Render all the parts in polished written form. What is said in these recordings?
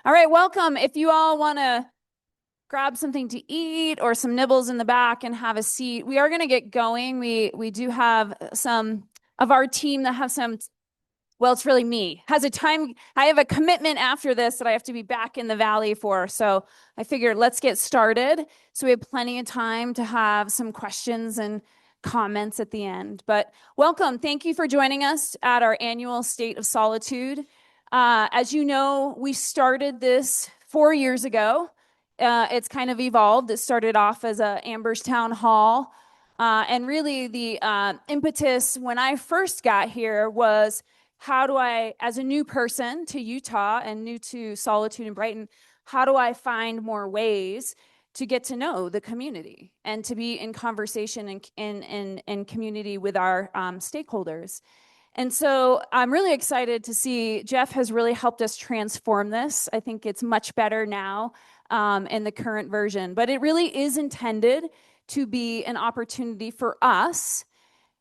All right, welcome. If you all want to grab something to eat or some nibbles in the back and have a seat, we are going to get going. We do have some of our team that have some, well, it's really me, has a time. I have a commitment after this that I have to be back in the valley for. So I figured let's get started. So we have plenty of time to have some questions and comments at the end. But welcome. Thank you for joining us at our annual State of Solitude. As you know, we started this 4 years ago. It's kind of evolved. It started off as a Amber's Town Hall. And really the impetus when I first got here was how do I, as a new person to Utah and new to Solitude and Brighton, how do I find more ways to get to know the community and to be in conversation and community with our stakeholders? And so I'm really excited to see Jeff has really helped us transform this. I think it's much better now in the current version, but it really is intended to be an opportunity for us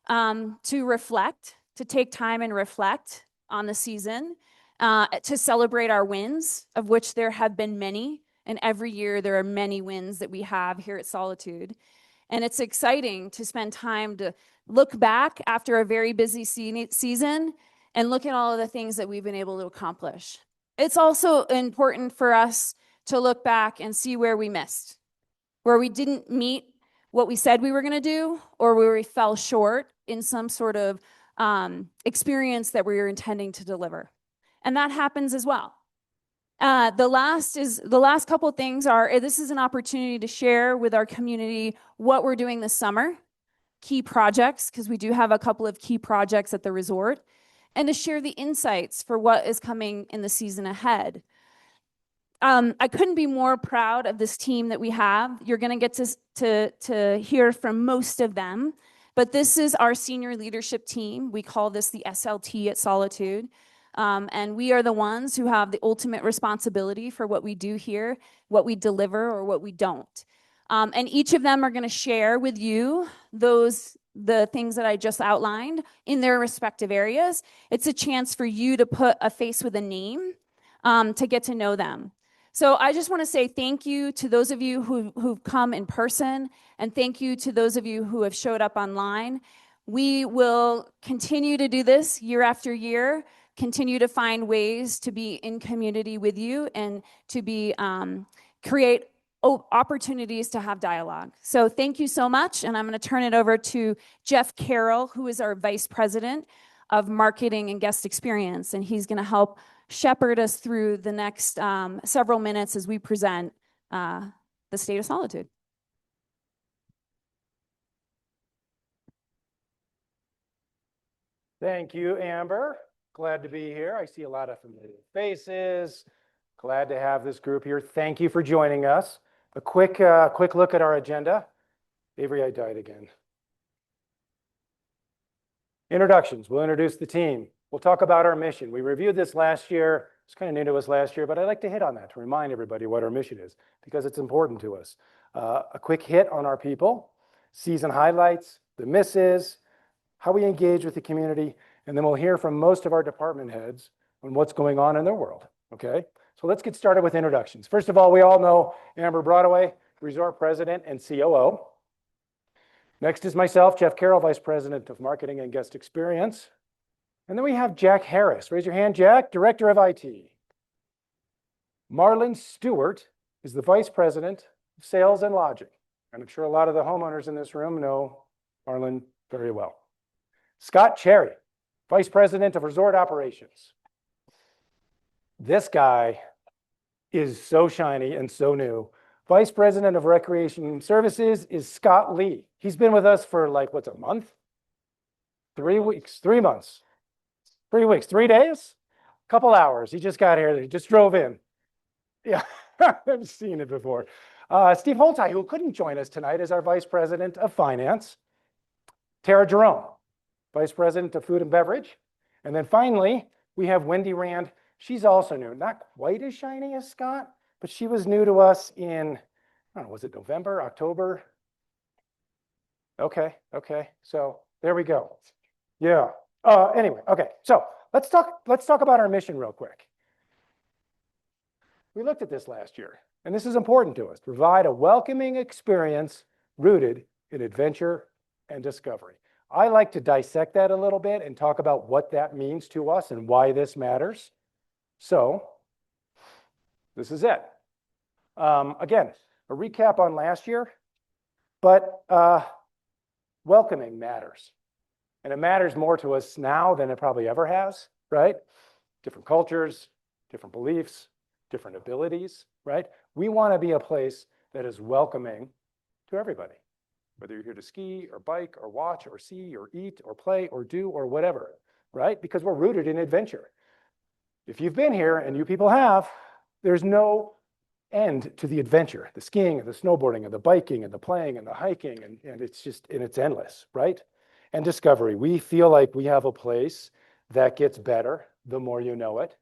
to reflect, to take time and reflect on the season, to celebrate our wins, of which there have been many. And every year there are many wins that we have here at Solitude. And it's exciting to spend time to look back after a very busy season and look at all of the things that we've been able to accomplish. It's also important for us to look back and see where we missed, where we didn't meet what we said we were going to do, or where we fell short in some sort of experience that we were intending to deliver. And that happens as well. The last couple of things are, this is an opportunity to share with our community what we're doing this summer, key projects, because we do have a couple of key projects at the resort, and to share the insights for what is coming in the season ahead. I couldn't be more proud of this team that we have. You're going to get to hear from most of them, but this is our senior leadership team. We call this the SLT at Solitude. And we are the ones who have the ultimate responsibility for what we do here, what we deliver or what we don't. And each of them are going to share with you the things that I just outlined in their respective areas. It's a chance for you to put a face with a name to get to know them. So I just want to say thank you to those of you who've come in person, and thank you to those of you who have showed up online. We will continue to do this year after year, continue to find ways to be in community with you and to be create opportunities to have dialogue. So thank you so much, and I'm going to turn it over to Jeff Carroll, who is our Vice President of Marketing and Guest Experience, and he's going to help shepherd us through the next several minutes as we present the State of Solitude. Thank you, Amber. Glad to be here. I see a lot of familiar faces. Glad to have this group here. Thank you for joining us. A quick look at our agenda. Avery, I died again. Introductions. We'll introduce the team. We'll talk about our mission. We reviewed this last year. It's kind of new to us last year, but I'd like to hit on that to remind everybody what our mission is because it's important to us. A quick hit on our people, season highlights, the misses, how we engage with the community, and then we'll hear from most of our department heads on what's going on in their world, okay? So let's get started with introductions. First of all, we all know Amber Broadway, Resort President and COO. Next is myself, Jeff Carroll, Vice President of Marketing and Guest Experience. And then we have Jack Harris. Raise your hand, Jack, Director of IT. Marlon Stewart is the Vice President of Sales and Lodging. And I'm sure a lot of the homeowners in this room know Marlon very well. Scott Cherry, Vice President of Resort Operations. This guy is so shiny and so new. Vice President of Recreation Services is Scott Lee. He's been with us for like, what's a month? 3 weeks, 3 months. 3 weeks, 3 days, couple hours. He just got here. He just drove in. Yeah, I've seen it before. Steve Holtai, who couldn't join us tonight, is our Vice President of Finance. Tara Jerome, Vice President of Food and Beverage. And then finally, we have Wendy Rand. She's also new, not quite as shiny as Scott, but she was new to us in, I don't know, was it November, October? Okay. So there we go. Yeah. Anyway, okay. So let's talk about our mission real quick. We looked at this last year, and this is important to us. Provide a welcoming experience rooted in adventure and discovery. I like to dissect that a little bit and talk about what that means to us and why this matters. So this is it. Again, a recap on last year, but welcoming matters. And it matters more to us now than it probably ever has, right? Different cultures, different beliefs, different abilities, right? We want to be a place that is welcoming to everybody, whether you're here to ski or bike or watch or see or eat or play or do or whatever, right? Because we're rooted in adventure. If you've been here, and you people have, there's no end to the adventure, the skiing and the snowboarding and the biking and the playing and the hiking, and it's endless, right? And discovery. We feel like we have a place that gets better the more you know it,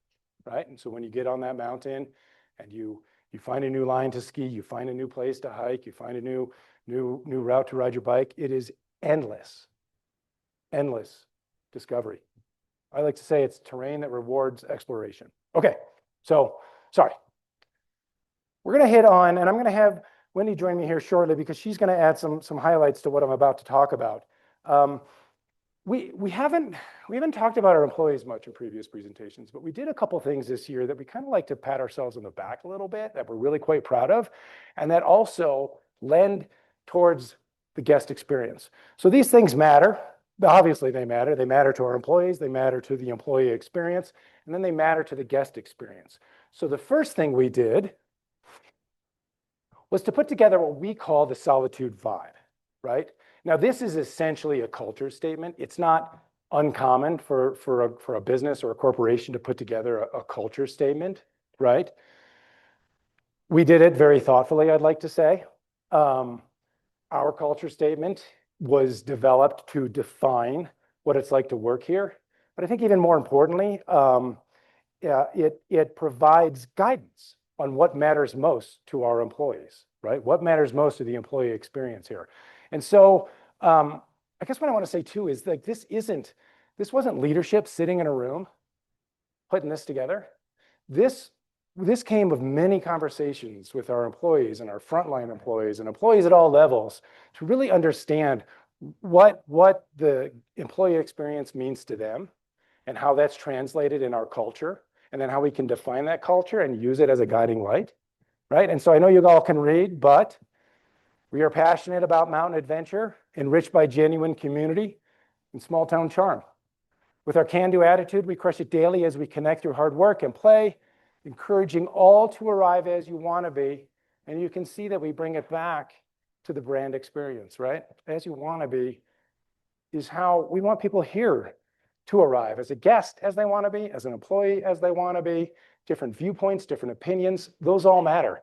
right? And so when you get on that mountain and you find a new line to ski, you find a new place to hike, you find a new route to ride your bike, it is endless discovery. I like to say it's terrain that rewards exploration. Okay, so sorry. We're going to hit on, and I'm going to have Wendy join me here shortly because she's going to add some highlights to what I'm about to talk about. We haven't talked about our employees much in previous presentations, but we did a couple things this year that we kind of like to pat ourselves on the back a little bit, that we're really quite proud of, and that also lend towards the guest experience. So these things matter. Obviously, they matter. They matter to our employees. They matter to the employee experience, and then they matter to the guest experience. So the first thing we did was to put together what we call the Solitude vibe, right? Now, this is essentially a culture statement. It's not uncommon for a business or a corporation to put together a culture statement, right? We did it very thoughtfully, I'd like to say. Our culture statement was developed to define what it's like to work here. But I think even more importantly, it provides guidance on what matters most to our employees, right? What matters most to the employee experience here. And so I guess what I want to say too is like this wasn't leadership sitting in a room putting this together. This came of many conversations with our employees and our frontline employees and employees at all levels to really understand what the employee experience means to them and how that's translated in our culture, and then how we can define that culture and use it as a guiding light, right? And so I know you all can read, but we are passionate about mountain adventure, enriched by genuine community and small town charm. With our can-do attitude, we crush it daily as we connect through hard work and play, encouraging all to arrive as you want to be. And you can see that we bring it back to the brand experience, right? As you want to be is how we want people here to arrive, as a guest as they want to be, as an employee as they want to be, different viewpoints, different opinions, those all matter.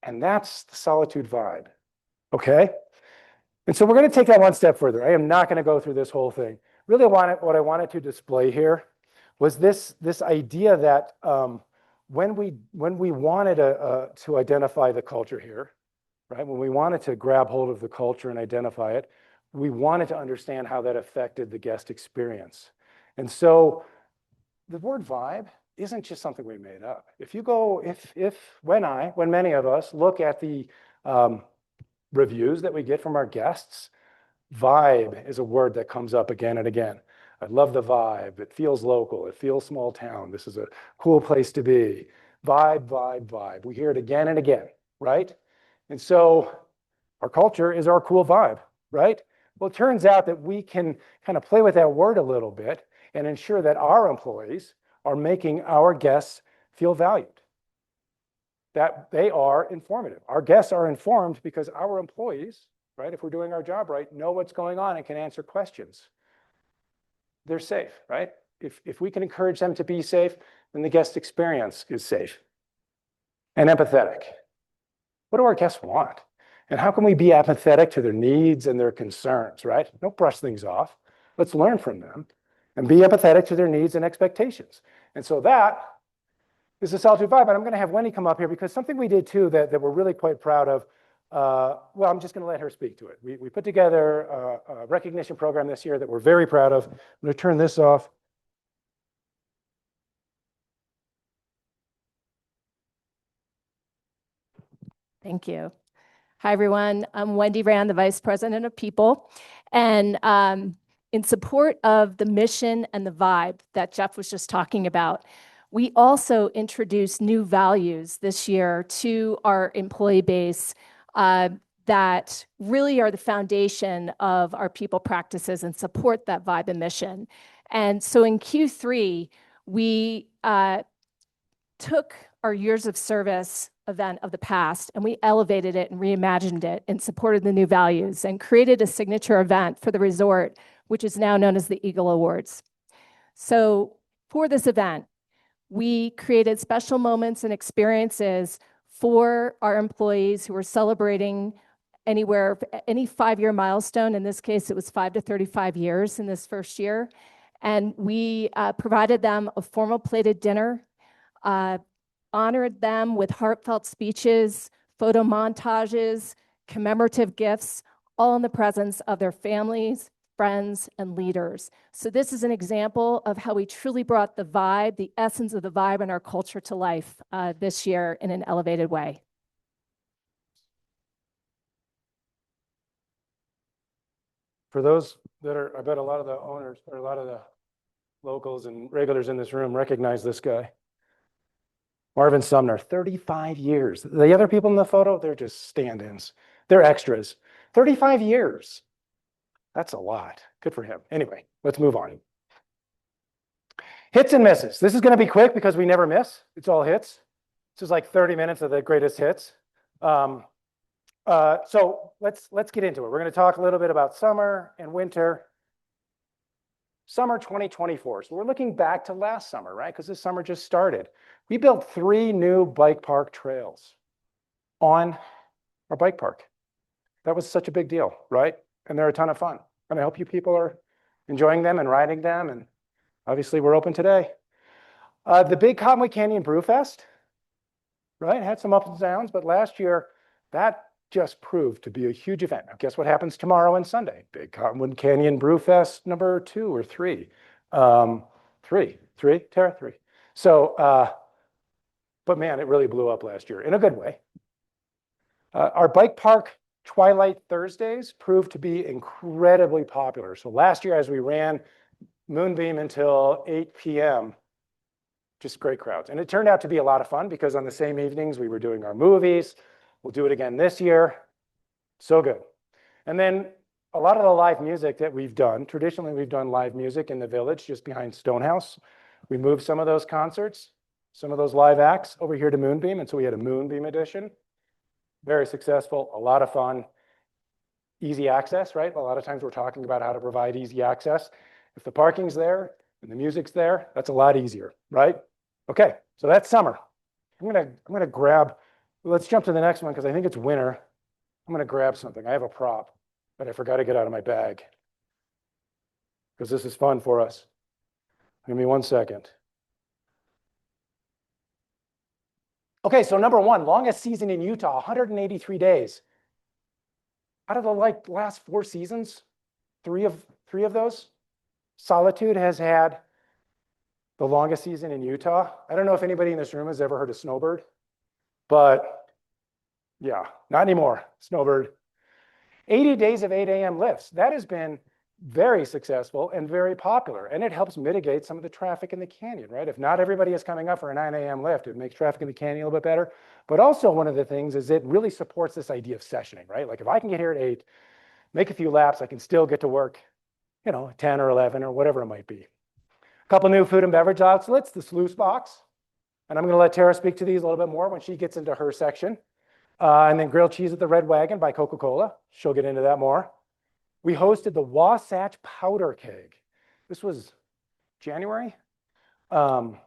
And that's the Solitude vibe, okay? And so we're going to take that one step further. I am not going to go through this whole thing. Really what I wanted to display here was this idea that when we wanted to identify the culture here, right? When we wanted to grab hold of the culture and identify it, we wanted to understand how that affected the guest experience. And so the word vibe isn't just something we made up. When many of us look at the reviews that we get from our guests, vibe is a word that comes up again and again. I love the vibe. It feels local. It feels small town. This is a cool place to be. Vibe, vibe, vibe. We hear it again and again, right? And so our culture is our cool vibe, right? Well, it turns out that we can kind of play with that word a little bit and ensure that our employees are making our guests feel valued, that they are informative. Our guests are informed because our employees, right, if we're doing our job right, know what's going on and can answer questions. They're safe, right? If we can encourage them to be safe, then the guest experience is safe and empathetic. What do our guests want? And how can we be empathetic to their needs and their concerns, right? Don't brush things off. Let's learn from them and be empathetic to their needs and expectations. And so that is the Solitude vibe. And I'm going to have Wendy come up here because something we did too that we're really quite proud of. Well, I'm just going to let her speak to it. We put together a recognition program this year that we're very proud of. I'm going to turn this off. Thank you. Hi, everyone. I'm Wendy Rand, the Vice President of People. And in support of the mission and the vibe that Jeff was just talking about, we also introduced new values this year to our employee base that really are the foundation of our people practices and support that vibe and mission. And so in Q3, we took our years of service event of the past and we elevated it and reimagined it and supported the new values and created a signature event for the resort, which is now known as the Eagle Awards. So for this event, we created special moments and experiences for our employees who were celebrating any 5-year milestone. In this case, it was 5 to 35 years in this first year. And we provided them a formal plated dinner, honored them with heartfelt speeches, photo montages, commemorative gifts, all in the presence of their families, friends, and leaders. So this is an example of how we truly brought the vibe, the essence of the vibe in our culture to life this year in an elevated way. For those that are, I bet a lot of the owners or a lot of the locals and regulars in this room recognize this guy. Marvin Sumner, 35 years. The other people in the photo, they're just stand-ins. They're extras. 35 years. That's a lot. Good for him. Anyway, let's move on. Hits and misses. This is going to be quick because we never miss. It's all hits. This is like 30 minutes of the greatest hits. So let's get into it. We're going to talk a little bit about summer and winter. Summer 2024. So we're looking back to last summer, right? Because this summer just started. We built 3 new bike park trails on our bike park. That was such a big deal, right? And they're a ton of fun. And I hope you people are enjoying them and riding them. And obviously we're open today. The big Cottonwood Canyon Brew Fest, right? Had some ups and downs, but last year that just proved to be a huge event. Now, guess what happens tomorrow and Sunday? Big Cottonwood Canyon Brew Fest number 2 or 3. 3, Tara? 3. So, but man, it really blew up last year in a good way. Our bike park Twilight Thursdays proved to be incredibly popular. So last year, as we ran Moonbeam until 8 p.m., just great crowds. And it turned out to be a lot of fun because on the same evenings, we were doing our movies. We'll do it again this year. So good. And then a lot of the live music that we've done, traditionally we've done live music in the village just behind Stonehouse. We moved some of those concerts, some of those live acts over here to Moonbeam. And so we had a Moonbeam edition. Very successful, a lot of fun, easy access, right? A lot of times we're talking about how to provide easy access. If the parking's there and the music's there, that's a lot easier, right? Okay, so that's summer. I'm gonna grab, let's jump to the next one because I think it's winter. I'm gonna grab something. I have a prop that I forgot to get out of my bag because this is fun for us. Give me 1 second. Okay, so number 1, longest season in Utah, 183 days. Out of the last 4 seasons, 3 of those, Solitude has had the longest season in Utah. I don't know if anybody in this room has ever heard of Snowbird, but yeah, not anymore, Snowbird. 80 days of 8 a.m. lifts. That has been very successful and very popular, and it helps mitigate some of the traffic in the canyon, right? If not everybody is coming up for a 9 a.m. lift, it makes traffic in the canyon a little bit better. But also one of the things is it really supports this idea of sessioning, right? Like if I can get here at 8, make a few laps, I can still get to work, 10 or 11 or whatever it might be. A couple new food and beverage outlets, the Sluice Box. And I'm going to let Tara speak to these a little bit more when she gets into her section. And then grilled cheese at the Red Wagon by Coca-Cola. She'll get into that more. We hosted the Wasatch Powder Keg. This was January. That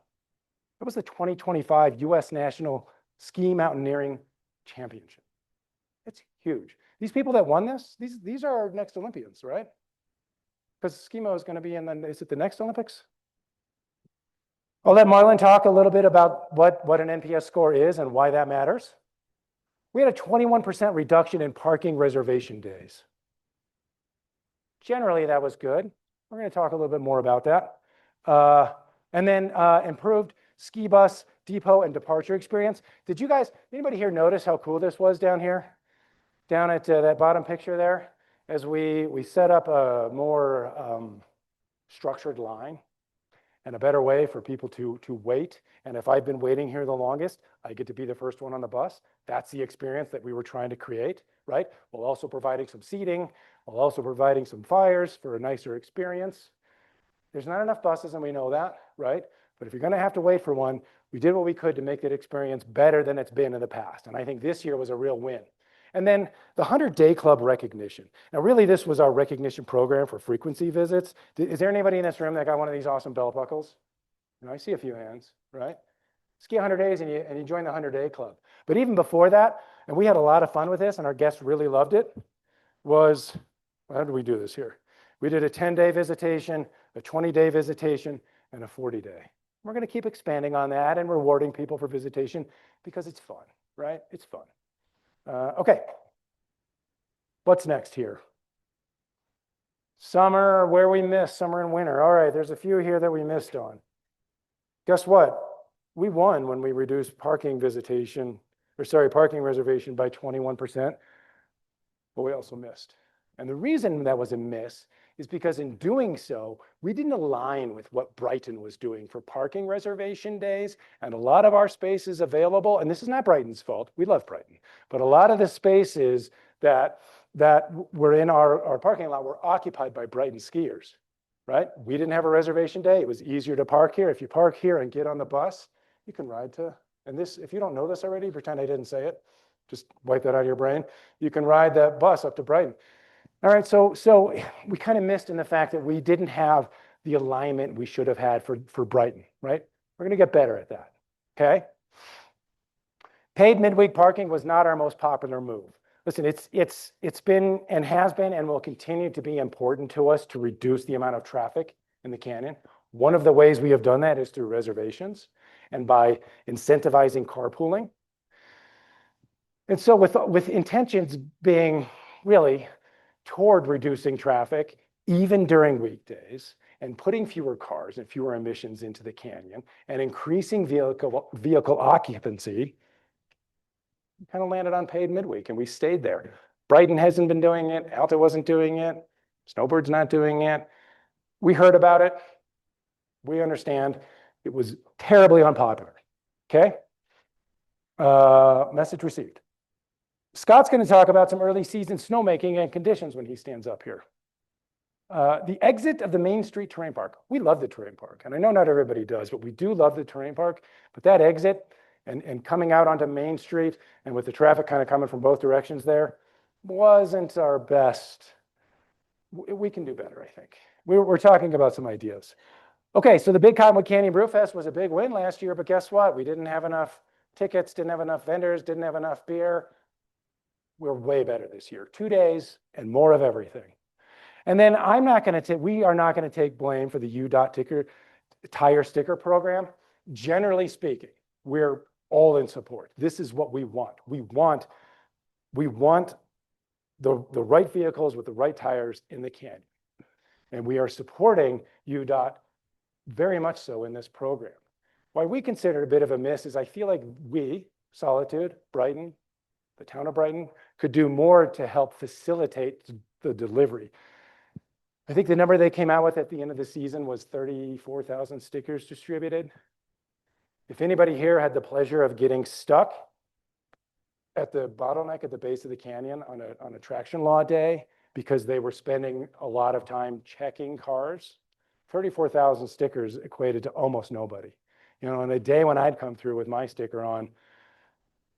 was the 2025 U.S. National Ski Mountaineering Championship. It's huge. These people that won this, these are our next Olympians, right? Because Skimo is going to be is it the next Olympics? I'll let Marlon talk a little bit about what an NPS score is and why that matters. We had a 21% reduction in parking reservation days. Generally, that was good. We're going to talk a little bit more about that. And then improved ski bus depot and departure experience. Did you guys, anybody here notice how cool this was down here? Down at that bottom picture there? As we set up a more structured line and a better way for people to wait. And if I've been waiting here the longest, I get to be the first one on the bus. That's the experience that we were trying to create, right? While also providing some seating, while also providing some fires for a nicer experience. There's not enough buses, and we know that, right? But if you're going to have to wait for one, we did what we could to make that experience better than it's been in the past. And I think this year was a real win. And then the 100-day club recognition. Now, really, this was our recognition program for frequency visits. Is there anybody in this room that got one of these awesome belt buckles? You know, I see a few hands, right? Ski 100 days and you join the 100-day club. But even before that, and we had a lot of fun with this, and our guests really loved it, was, how did we do this here? We did a 10-day visitation, a 20-day visitation, and a 40-day. We're going to keep expanding on that and rewarding people for visitation because it's fun, right? It's fun. Okay, what's next here? Summer, where we missed, summer and winter. All right, there's a few here that we missed on. Guess what? We won when we reduced parking reservation by 21%, but we also missed. And the reason that was a miss is because in doing so, we didn't align with what Brighton was doing for parking reservation days. And a lot of our spaces available, and this is not Brighton's fault, we love Brighton, but a lot of the spaces that were in our parking lot were occupied by Brighton skiers, right? We didn't have a reservation day. It was easier to park here. If you park here and get on the bus, you can ride to, and this, if you don't know this already, pretend I didn't say it, just wipe that out of your brain. You can ride that bus up to Brighton. All right, so we kind of missed in the fact that we didn't have the alignment we should have had for Brighton, right? We're going to get better at that, okay? Paid midweek parking was not our most popular move. Listen, it's been and has been and will continue to be important to us to reduce the amount of traffic in the canyon. One of the ways we have done that is through reservations and by incentivizing carpooling. And so with intentions being really toward reducing traffic, even during weekdays, and putting fewer cars and fewer emissions into the canyon, and increasing vehicle occupancy, we kind of landed on paid midweek, and we stayed there. Brighton hasn't been doing it. Alta wasn't doing it. Snowbird's not doing it. We heard about it. We understand. It was terribly unpopular, okay? Message received. Scott's going to talk about some early season snowmaking and conditions when he stands up here. The exit of the Main Street Terrain Park. We love the terrain park, and I know not everybody does, but we do love the terrain park. But that exit and coming out onto Main Street and with the traffic kind of coming from both directions there wasn't our best. We can do better, I think. We're talking about some ideas. Okay, so the Big Cottonwood Canyon Brew Fest was a big win last year, but guess what? We didn't have enough tickets, didn't have enough vendors, didn't have enough beer. We're way better this year. 2 days and more of everything. And then we are not going to take blame for the UDOT tire sticker program. Generally speaking, we're all in support. This is what we want. We want the right vehicles with the right tires in the canyon. And we are supporting UDOT very much so in this program. Why we consider it a bit of a miss is I feel like we, Solitude, Brighton, the town of Brighton, could do more to help facilitate the delivery. I think the number they came out with at the end of the season was 34,000 stickers distributed. If anybody here had the pleasure of getting stuck at the bottleneck at the base of the canyon on a traction law day because they were spending a lot of time checking cars, 34,000 stickers equated to almost nobody. You know, on a day when I'd come through with my sticker on,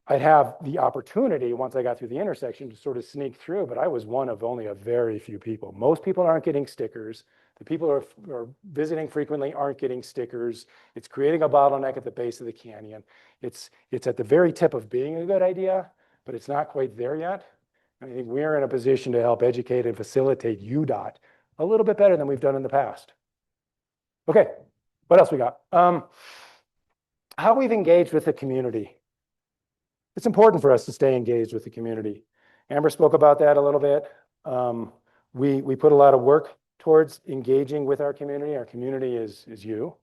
I'd have the opportunity, once I got through the intersection, to sort of sneak through, but I was one of only a very few people. Most people aren't getting stickers. The people who are visiting frequently aren't getting stickers. It's creating a bottleneck at the base of the canyon. It's at the very tip of being a good idea, but it's not quite there yet. And I think we're in a position to help educate and facilitate UDOT a little bit better than we've done in the past. Okay, what else we got? How we've engaged with the community. It's important for us to stay engaged with the community. Amber spoke about that a little bit. We put a lot of work towards engaging with our community. Our community is you.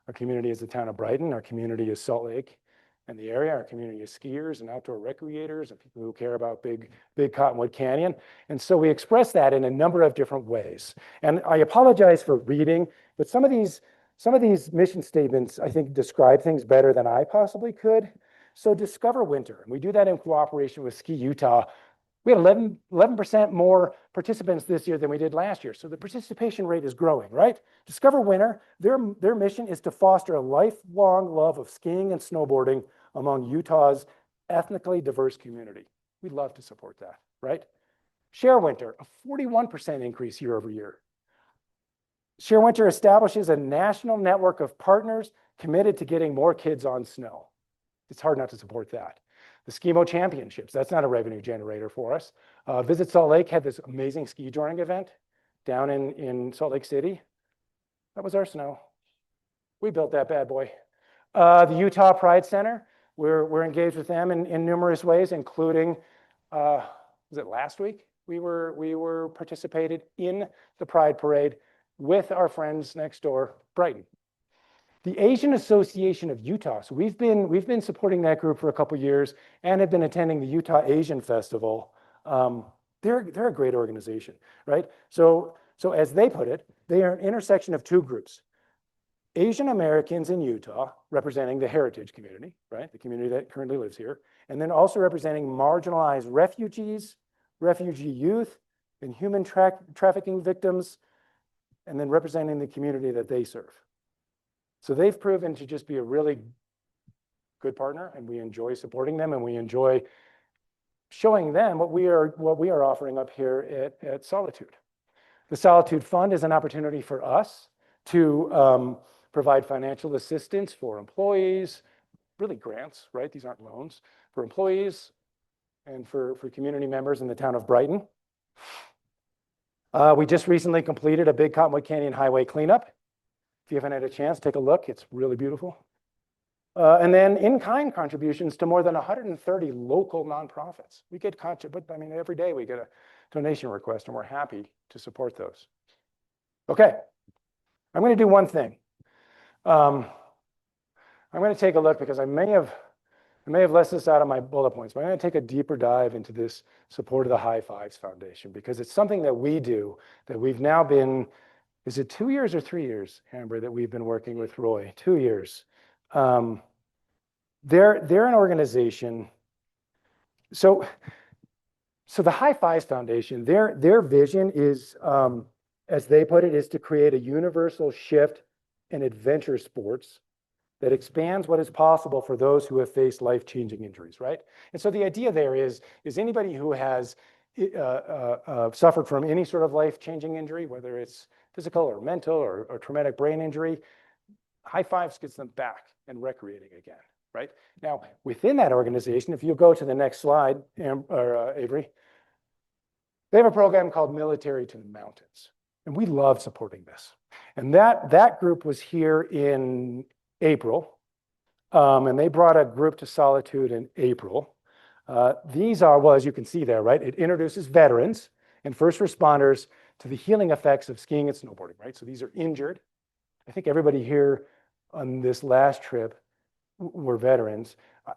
Our community is the town of Brighton. Our community is Salt Lake and the area. Our community is skiers and outdoor recreators and people who care about big Cottonwood Canyon. And so we express that in a number of different ways. And I apologize for reading, but some of these mission statements, I think, describe things better than I possibly could. So discover winter. And we do that in cooperation with Ski Utah. We had 11% more participants this year than we did last year. So the participation rate is growing, right? Discover Winter, their mission is to foster a lifelong love of skiing and snowboarding among Utah's ethnically diverse community. We'd love to support that, right? Share Winter, a 41% increase year over year. Share Winter establishes a national network of partners committed to getting more kids on snow. It's hard not to support that. The Skimo Championships, that's not a revenue generator for us. Visit Salt Lake had this amazing ski joining event down in Salt Lake City. That was our snow. We built that bad boy. The Utah Pride Center, we're engaged with them in numerous ways, including, was it last week? We were participated in the Pride Parade with our friends next door, Brighton. The Asian Association of Utah. So we've been supporting that group for a couple years and have been attending the Utah Asian Festival. They're a great organization, right? So as they put it, they are an intersection of two groups. Asian Americans in Utah, representing the heritage community, right? The community that currently lives here, and then also representing marginalized refugees, refugee youth, and human trafficking victims, and then representing the community that they serve. So they've proven to just be a really good partner, and we enjoy supporting them, and we enjoy showing them what we are offering up here at Solitude. The Solitude Fund is an opportunity for us to provide financial assistance for employees, really grants, right? These aren't loans, for employees and for community members in the town of Brighton. We just recently completed a big Cottonwood Canyon Highway cleanup. If you haven't had a chance, take a look. It's really beautiful. And then in-kind contributions to more than 130 local nonprofits. We get but I mean, every day we get a donation request, and we're happy to support those. Okay, I'm going to do one thing. I'm going to take a look because I may have left this out of my bullet points, but I'm going to take a deeper dive into this support of the High Fives Foundation because it's something that we do that we've now been. Is it 2 years or 3 years, Amber, that we've been working with Roy? 2 years. They're an organization. So the High Fives Foundation, their vision is, as they put it, is to create a universal shift in adventure sports that expands what is possible for those who have faced life-changing injuries, right? And so the idea there is anybody who has suffered from any sort of life-changing injury, whether it's physical or mental or traumatic brain injury, High Fives gets them back and recreating again, right? Now, within that organization, if you go to the next slide, Avery, they have a program called Military to the Mountains, and we love supporting this. And that group was here in April, and they brought a group to Solitude in April. These are, well, as you can see there, right? It introduces veterans and first responders to the healing effects of skiing and snowboarding, right? So these are injured. I think everybody here on this last trip were veterans. I'm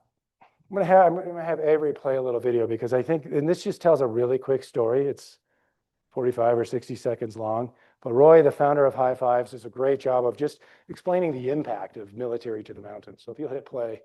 gonna have Avery play a little video because I think, and this just tells a really quick story. It's 45 or 60 seconds long. But Roy, the founder of High Fives, does a great job of just explaining the impact of Military to the Mountains. So if you'll hit play.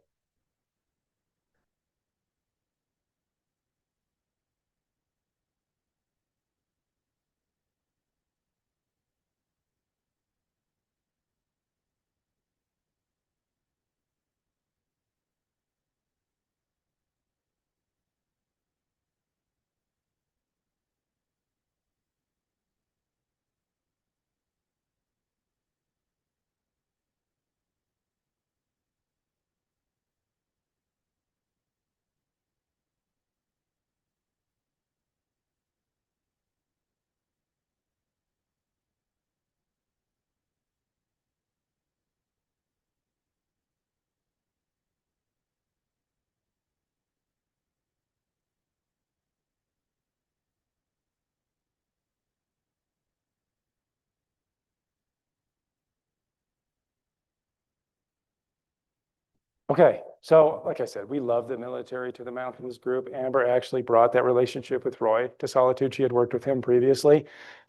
Okay, so like I said, we love the Military to the Mountains group. Amber actually brought that relationship with Roy to Solitude. She had worked with him previously.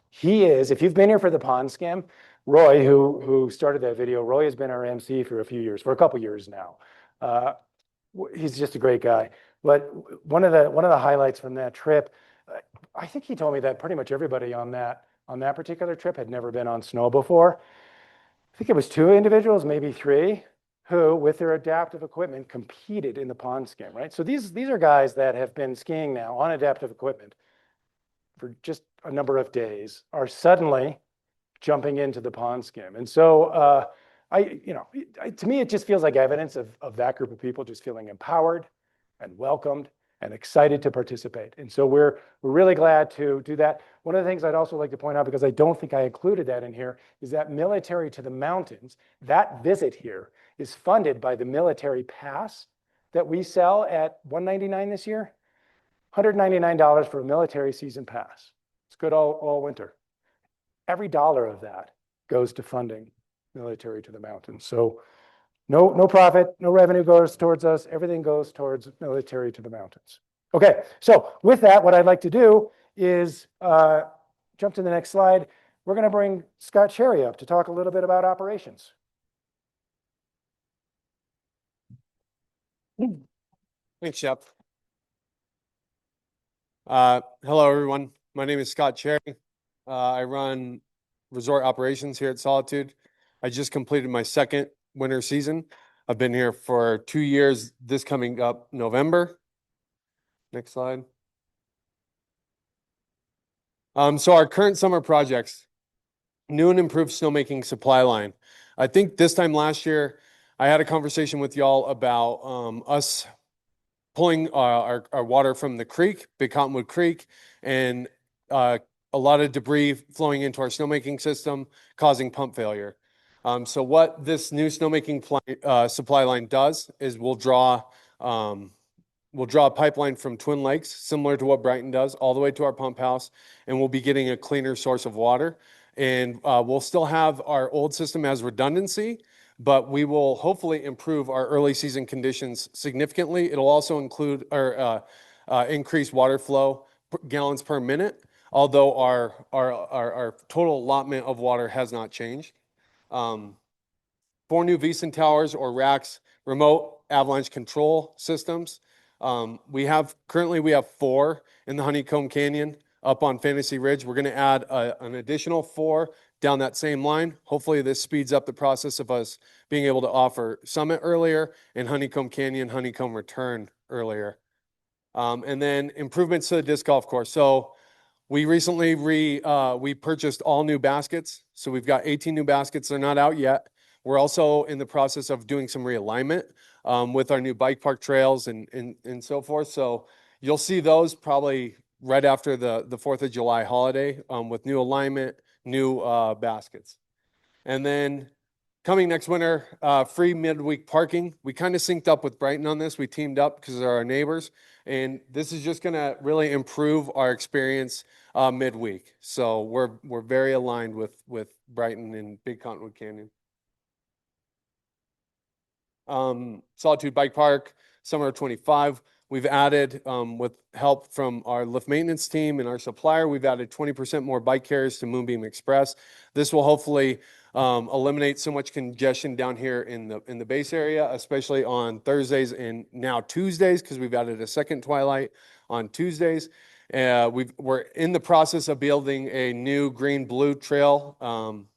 He is, if you've been here for the pond skim, Roy, who started that video, Roy has been our MC for a few years, for a couple years now. He's just a great guy. But one of the highlights from that trip, I think he told me that pretty much everybody on that particular trip had never been on snow before. I think it was two individuals, maybe three, who, with their adaptive equipment, competed in the pond skim, right? So these are guys that have been skiing now on adaptive equipment for just a number of days, are suddenly jumping into the pond skim. And so to me, it just feels like evidence of that group of people just feeling empowered and welcomed and excited to participate. And so we're really glad to do that. One of the things I'd also like to point out, because I don't think I included that in here, is that Military to the Mountains, that visit here is funded by the military pass that we sell at $199 this year, $199 for a military season pass. It's good all winter. Every dollar of that goes to funding Military to the Mountains. So no profit, no revenue goes towards us. Everything goes towards Military to the Mountains. Okay, so with that, what I'd like to do is jump to the next slide. We're going to bring Scott Cherry up to talk a little bit about operations. Thanks, Jeff. Hello, everyone. My name is Scott Cherry. I run resort operations here at Solitude. I just completed my second winter season. I've been here for 2 years, this coming up November. Next slide. So our current summer projects, new and improved snowmaking supply line. I think this time last year, I had a conversation with y'all about us pulling our water from the creek, Big Cottonwood Creek, and a lot of debris flowing into our snowmaking system, causing pump failure. So what this new snowmaking supply line does is we'll draw a pipeline from Twin Lakes, similar to what Brighton does, all the way to our pump house, and we'll be getting a cleaner source of water. And we'll still have our old system as redundancy, but we will hopefully improve our early season conditions significantly. It'll also include or increase water flow gallons per minute, although our total allotment of water has not changed. 4 new VESON towers or racks, remote avalanche control systems. Currently we have 4 in the Honeycomb Canyon up on Fantasy Ridge. We're going to add an additional 4 down that same line. Hopefully this speeds up the process of us being able to offer Summit earlier and Honeycomb Canyon, Honeycomb Return earlier. And then improvements to the disc golf course. So we recently we purchased all new baskets. So we've got 18 new baskets. They're not out yet. We're also in the process of doing some realignment with our new bike park trails and so forth. So you'll see those probably right after the 4th of July holiday with new alignment, new baskets. And then coming next winter, free midweek parking. We kind of synced up with Brighton on this. We teamed up because they're our neighbors. And this is just going to really improve our experience midweek. So we're very aligned with Brighton and Big Cottonwood Canyon. Solitude Bike Park, summer of 25. We've added, with help from our lift maintenance team and our supplier, we've added 20% more bike carriers to Moonbeam Express. This will hopefully eliminate so much congestion down here in the base area, especially on Thursdays and now Tuesdays, because we've added a second twilight on Tuesdays. We're in the process of building a new green-blue trail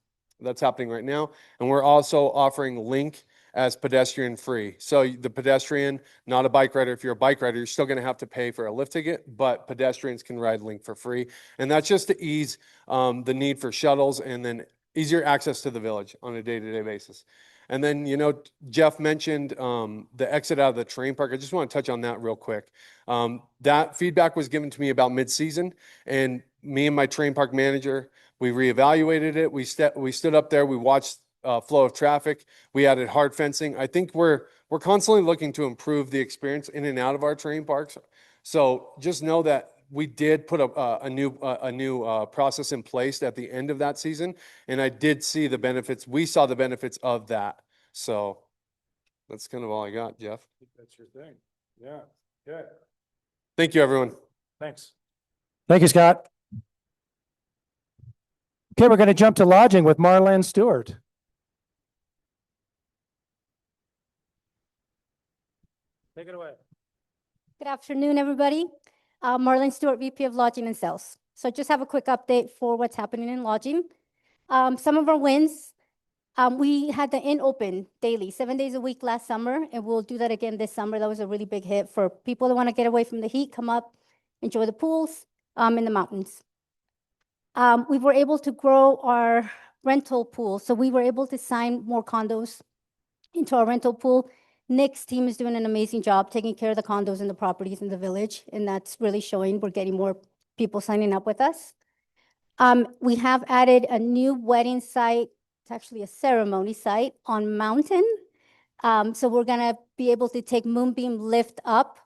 that's happening right now, and we're also offering Link as pedestrian free. So the pedestrian, not a bike rider. If you're a bike rider, you're still going to have to pay for a lift ticket, but pedestrians can ride Link for free. And that's just to ease the need for shuttles and then easier access to the village on a day-to-day basis. And then, Jeff mentioned the exit out of the terrain park. I just want to touch on that real quick. That feedback was given to me about mid-season, and me and my terrain park manager, we reevaluated it. We stood up there. We watched flow of traffic. We added hard fencing. I think we're constantly looking to improve the experience in and out of our terrain parks. So just know that we did put a new process in place at the end of that season, and I did see the benefits. We saw the benefits of that. So That's kind of all I got, Jeff. I think that's your thing. Yeah, good. Thank you, everyone. Thanks. Thank you, Scott. Okay, we're going to jump to lodging with Marlene Stewart. Take it away. Good afternoon, everybody. Marlene Stewart, VP of Lodging and Sales. So just have a quick update for what's happening in lodging. Some of our wins, we had the Inn open daily, 7 days a week last summer, and we'll do that again this summer. That was a really big hit for people that want to get away from the heat, come up, enjoy the pools in the mountains. We were able to grow our rental pool. So we were able to sign more condos into our rental pool. Nick's team is doing an amazing job taking care of the condos and the properties in the village, and that's really showing. We're getting more people signing up with us. We have added a new wedding site. It's actually a ceremony site on Mountain. So we're gonna be able to take Moonbeam lift up,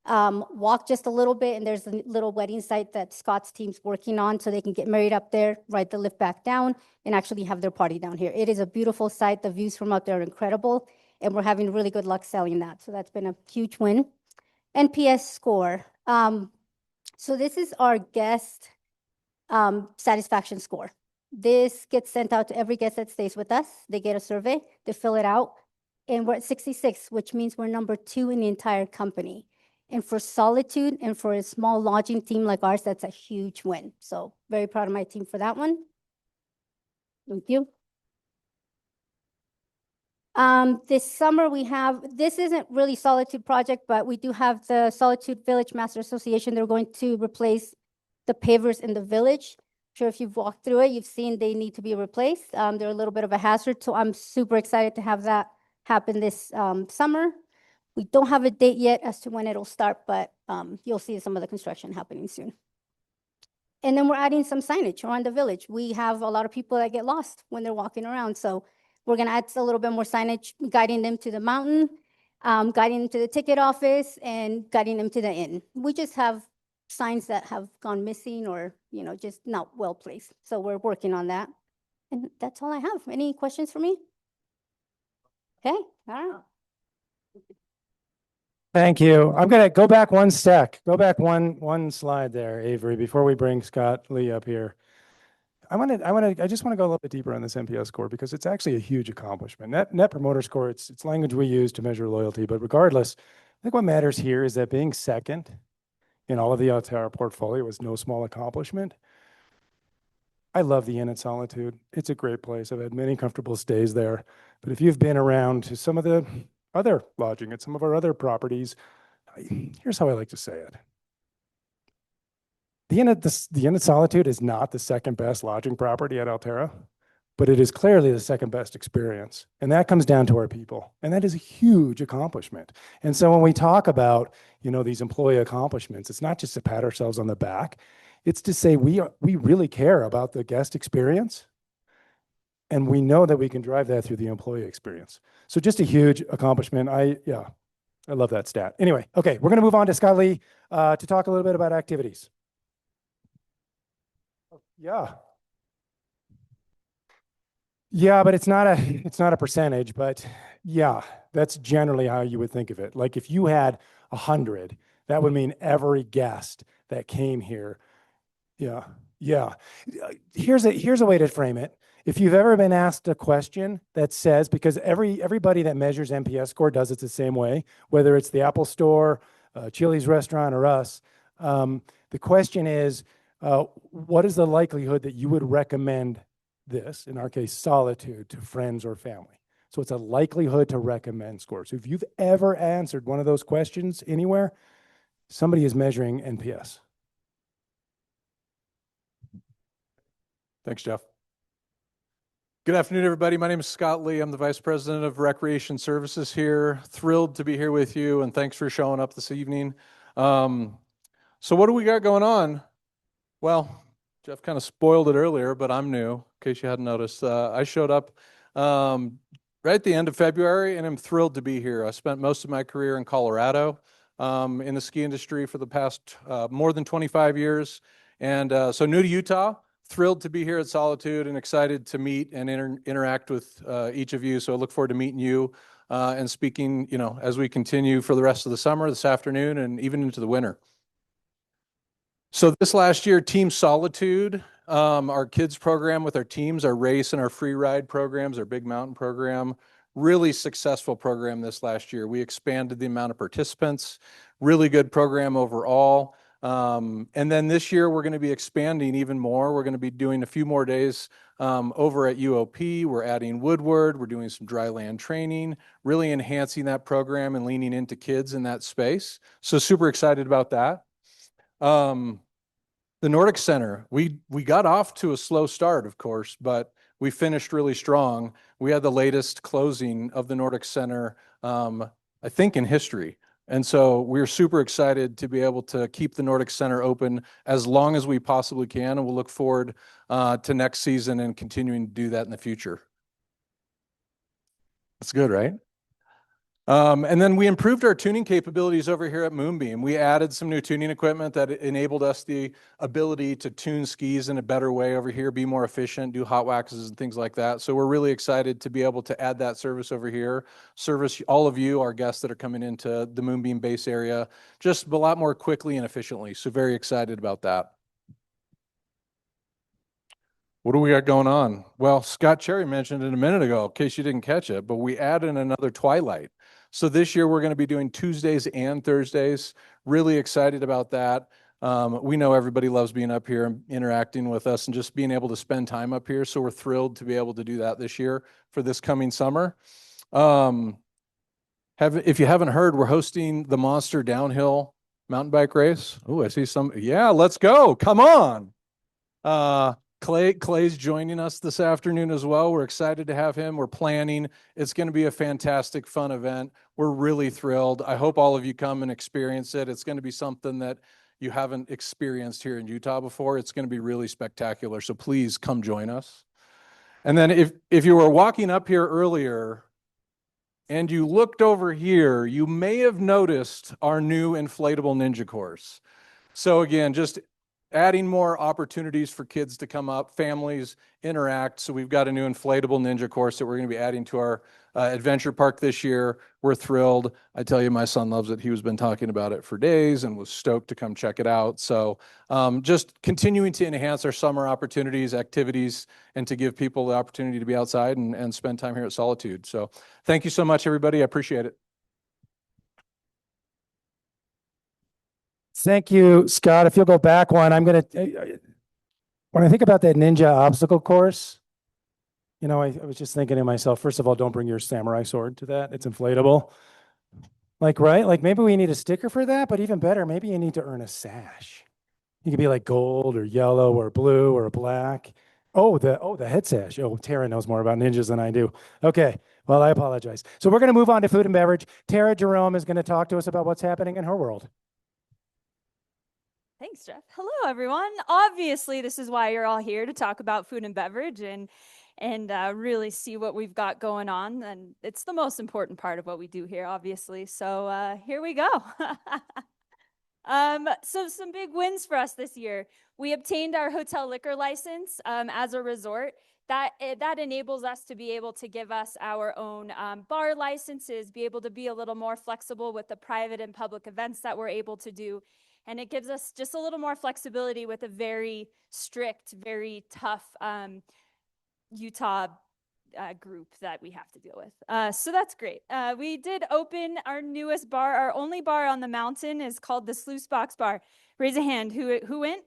walk just a little bit, and there's a little wedding site that Scott's team's working on so they can get married up there, ride the lift back down, and actually have their party down here. It is a beautiful site. The views from up there are incredible, and we're having really good luck selling that. So that's been a huge win. NPS score. So this is our guest satisfaction score. This gets sent out to every guest that stays with us. They get a survey, they fill it out, and we're at 66, which means we're number 2 in the entire company. And for Solitude and for a small lodging team like ours, that's a huge win. So very proud of my team for that one. Thank you. This summer we have, this isn't really Solitude project, but we do have the Solitude Village Master Association. They're going to replace the pavers in the village. Sure, if you've walked through it, you've seen they need to be replaced. They're a little bit of a hazard, so I'm super excited to have that happen this summer. We don't have a date yet as to when it'll start, but you'll see some of the construction happening soon. And then we're adding some signage around the village. We have a lot of people that get lost when they're walking around, so we're gonna add a little bit more signage, guiding them to the mountain, guiding them to the ticket office, and guiding them to the inn. We just have signs that have gone missing or, you know, just not well placed. So we're working on that. And that's all I have. Any questions for me? Okay, all right. Thank you. I'm going to go back one sec. Go back one slide there, Avery, before we bring Scott Lee up here. I just want to go a little bit deeper on this NPS score because it's actually a huge accomplishment. Net Promoter Score, it's language we use to measure loyalty, but regardless, I think what matters here is that being second in all of the Altera portfolio was no small accomplishment. I love the Inn at Solitude. It's a great place. I've had many comfortable stays there. But if you've been around to some of the other lodging at some of our other properties, here's how I like to say it. The Inn at Solitude is not the second best lodging property at Altera, but it is clearly the second best experience. And that comes down to our people. And that is a huge accomplishment. And so when we talk about, you know, these employee accomplishments, it's not just to pat ourselves on the back. It's to say we really care about the guest experience. And we know that we can drive that through the employee experience. So just a huge accomplishment. I love that stat. Anyway, okay, we're going to move on to Scott Lee to talk a little bit about activities. Yeah, but it's not a percentage, but yeah, that's generally how you would think of it. Like if you had 100, that would mean every guest that came here. Yeah. Here's a way to frame it. If you've ever been asked a question that says, because everybody that measures NPS score does it the same way, whether it's the Apple Store, Chili's restaurant, or us, the question is, what is the likelihood that you would recommend this, in our case, Solitude, to friends or family? So it's a likelihood to recommend score. So if you've ever answered one of those questions anywhere, somebody is measuring NPS. Thanks, Jeff. Good afternoon, everybody. My name is Scott Lee. I'm the Vice President of Recreation Services here. Thrilled to be here with you, and thanks for showing up this evening. So what do we got going on? Well, Jeff kind of spoiled it earlier, but I'm new, in case you hadn't noticed. I showed up right at the end of February, and I'm thrilled to be here. I spent most of my career in Colorado in the ski industry for the past more than 25 years. And so new to Utah, thrilled to be here at Solitude and excited to meet and interact with each of you. So I look forward to meeting you and speaking, as we continue for the rest of the summer, this afternoon, and even into the winter. So this last year, Team Solitude, our kids program with our teams, our race and our free ride programs, our big mountain program, really successful program this last year. We expanded the amount of participants, really good program overall. And then this year, we're going to be expanding even more. We're going to be doing a few more days over at UOP. We're adding Woodward. We're doing some dry land training, really enhancing that program and leaning into kids in that space. So super excited about that. The Nordic Center, we got off to a slow start, of course, but we finished really strong. We had the latest closing of the Nordic Center, I think, in history. And so we're super excited to be able to keep the Nordic Center open as long as we possibly can. And we'll look forward to next season and continuing to do that in the future. That's good, right? And then we improved our tuning capabilities over here at Moonbeam. We added some new tuning equipment that enabled us the ability to tune skis in a better way over here, be more efficient, do hot waxes and things like that. So we're really excited to be able to add that service over here, service all of you, our guests that are coming into the Moonbeam base area, just a lot more quickly and efficiently. So very excited about that. What do we got going on? Well, Scott Cherry mentioned it a minute ago, in case you didn't catch it, but we added another twilight. So this year we're going to be doing Tuesdays and Thursdays. Really excited about that. We know everybody loves being up here and interacting with us and just being able to spend time up here. So we're thrilled to be able to do that this year for this coming summer. If you haven't heard, we're hosting the Monster Downhill Mountain Bike Race. Oh, I see some. Yeah, let's go. Come on. Clay's joining us this afternoon as well. We're excited to have him. We're planning. It's going to be a fantastic, fun event. We're really thrilled. I hope all of you come and experience it. It's going to be something that you haven't experienced here in Utah before. It's going to be really spectacular. So please come join us. And then if you were walking up here earlier and you looked over here, you may have noticed our new inflatable ninja course. So again, just adding more opportunities for kids to come up, families interact. So we've got a new inflatable ninja course that we're going to be adding to our adventure park this year. We're thrilled. I tell you, my son loves it. He was been talking about it for days and was stoked to come check it out. So just continuing to enhance our summer opportunities, activities, and to give people the opportunity to be outside and spend time here at Solitude. So thank you so much, everybody. I appreciate it. Thank you, Scott. If you'll go back one, when I think about that ninja obstacle course, I was just thinking to myself, first of all, don't bring your samurai sword to that. It's inflatable. Right? Maybe we need a sticker for that, but even better, maybe you need to earn a sash. You could be like gold or yellow or blue or black. The head sash. Oh, Tara knows more about ninjas than I do. Okay. Well, I apologize. So we're going to move on to food and beverage. Tara Jerome is going to talk to us about what's happening in her world. Thanks, Jeff. Hello, everyone. Obviously, this is why you're all here, to talk about food and beverage and really see what we've got going on. And it's the most important part of what we do here, obviously. So here we go. So some big wins for us this year. We obtained our hotel liquor license as a resort. That enables us to be able to give us our own bar licenses, be able to be a little more flexible with the private and public events that we're able to do. And it gives us just a little more flexibility with a very strict, very tough Utah group that we have to deal with. So that's great. We did open our newest bar. Our only bar on the mountain is called the Sluice Box Bar. Raise a hand. Who went?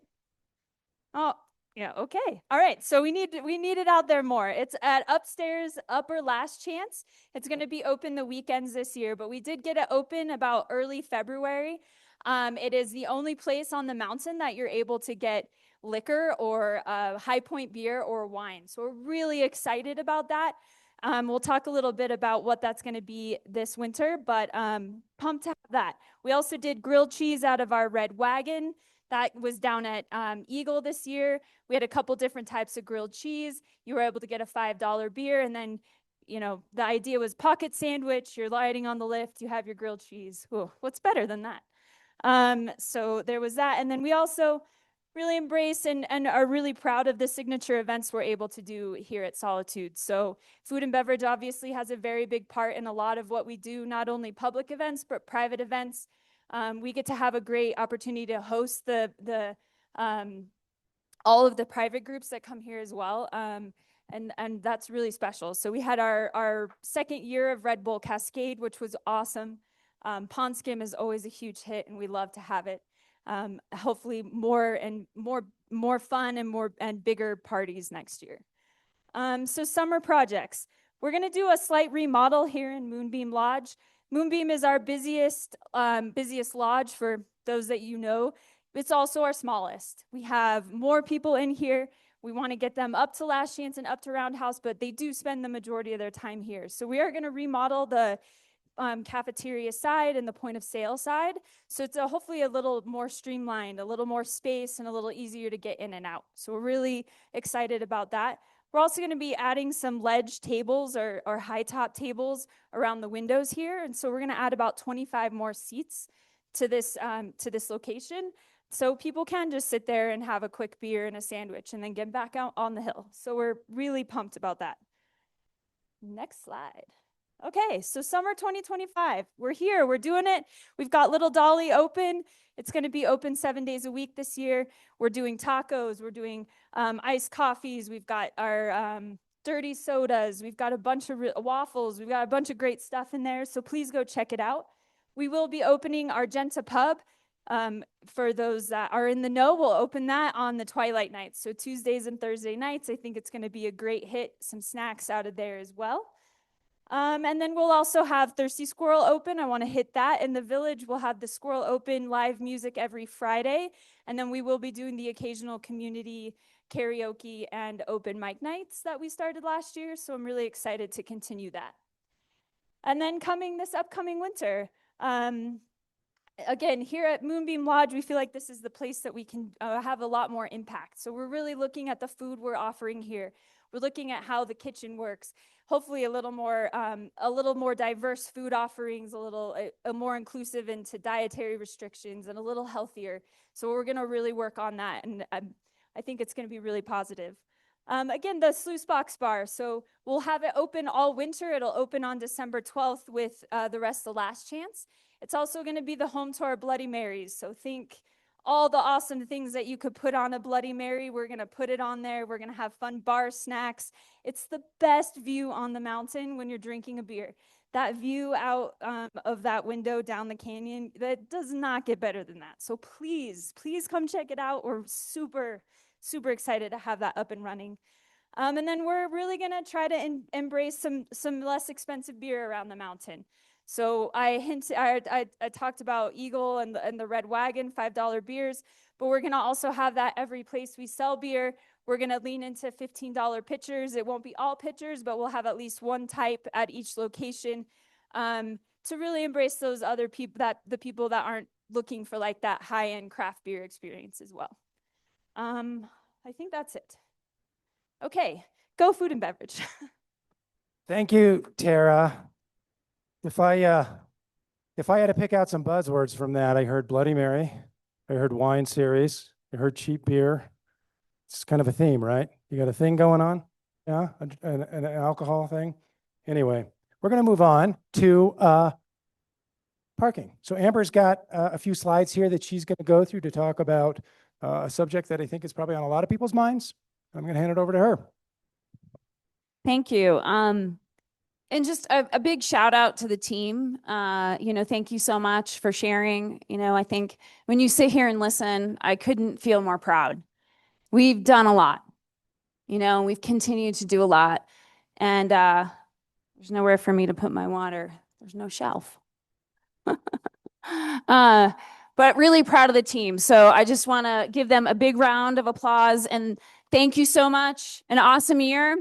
Oh, yeah. Okay. All right. So we need it out there more. It's at upstairs, Upper Last Chance. It's going to be open the weekends this year, but we did get it open about early February. It is the only place on the mountain that you're able to get liquor or High Point beer or wine. So we're really excited about that. We'll talk a little bit about what that's going to be this winter, but pumped to have that. We also did grilled cheese out of our Red Wagon. That was down at Eagle this year. We had a couple different types of grilled cheese. You were able to get a $5 beer, and then the idea was pocket sandwich. You're riding on the lift. You have your grilled cheese. Ooh, what's better than that? So there was that. And then we also really embrace and are really proud of the signature events we're able to do here at Solitude. So food and beverage obviously has a very big part in a lot of what we do, not only public events, but private events. We get to have a great opportunity to host all of the private groups that come here as well. And that's really special. So we had our second year of Red Bull Cascade, which was awesome. Pond Skim is always a huge hit, and we love to have it. Hopefully more fun and bigger parties next year. So summer projects. We're gonna do a slight remodel here in Moonbeam Lodge. Moonbeam is our busiest lodge for those that you know. It's also our smallest. We have more people in here. We want to get them up to Last Chance and up to Roundhouse, but they do spend the majority of their time here. So we are going to remodel the cafeteria side and the point of sale side. So it's hopefully a little more streamlined, a little more space, and a little easier to get in and out. So we're really excited about that. We're also going to be adding some ledge tables or high top tables around the windows here. And so we're going to add about 25 more seats to this location. So people can just sit there and have a quick beer and a sandwich and then get back out on the hill. So we're really pumped about that. Next slide. Okay, so summer 2025, we're here, we're doing it. We've got Little Dolly open. It's going to be open 7 days a week this year. We're doing tacos, we're doing iced coffees, we've got our dirty sodas, we've got a bunch of waffles, we've got a bunch of great stuff in there, so please go check it out. We will be opening Argenta Pub. For those that are in the know, we'll open that on the twilight nights. So Tuesdays and Thursday nights, I think it's going to be a great hit. Some snacks out of there as well. And then we'll also have Thirsty Squirrel open. I want to hit that. In the village, we'll have the Squirrel open live music every Friday. And then we will be doing the occasional community karaoke and open mic nights that we started last year. So I'm really excited to continue that. And then this upcoming winter, again, here at Moonbeam Lodge, we feel like this is the place that we can have a lot more impact. So we're really looking at the food we're offering here. We're looking at how the kitchen works. Hopefully a little more diverse food offerings, a little more inclusive into dietary restrictions, and a little healthier. So we're going to really work on that, and I think it's going to be really positive. Again, the Sluice Box Bar. So we'll have it open all winter. It'll open on December 12th with the rest of Last Chance. It's also going to be the home to our Bloody Marys. So think all the awesome things that you could put on a Bloody Mary. We're going to put it on there. We're going to have fun bar snacks. It's the best view on the mountain when you're drinking a beer. That view out of that window down the canyon, that does not get better than that. So please come check it out. We're super, super excited to have that up and running. And then we're really going to try to embrace some less expensive beer around the mountain. So I talked about Eagle and the Red Wagon, $5 beers, but we're going to also have that every place we sell beer. We're going to lean into $15 pitchers. It won't be all pitchers, but we'll have at least one type at each location to really embrace those other people, the people that aren't looking for like that high-end craft beer experience as well. I think that's it. Okay, go food and beverage. Thank you, Tara. If I had to pick out some buzzwords from that, I heard Bloody Mary, I heard wine series, I heard cheap beer. It's kind of a theme, right? You got a thing going on? Yeah, an alcohol thing. Anyway, we're going to move on to parking. So Amber's got a few slides here that she's going to go through to talk about a subject that I think is probably on a lot of people's minds. I'm going to hand it over to her. Thank you. And just a big shout out to the team. Thank you so much for sharing. I think when you sit here and listen, I couldn't feel more proud. We've done a lot. We've continued to do a lot. And there's nowhere for me to put my water. There's no shelf. But really proud of the team. So I just want to give them a big round of applause and thank you so much. An awesome year.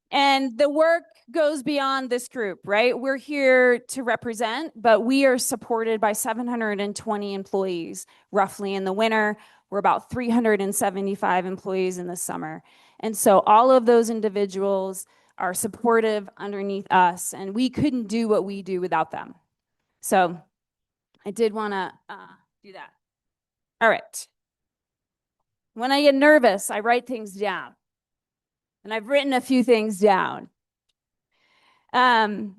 And the work goes beyond this group, right? We're here to represent, but we are supported by 720 employees roughly in the winter. We're about 375 employees in the summer. And so all of those individuals are supportive underneath us, and we couldn't do what we do without them. So I did want to do that. All right. When I get nervous, I write things down. And I've written a few things down. Also,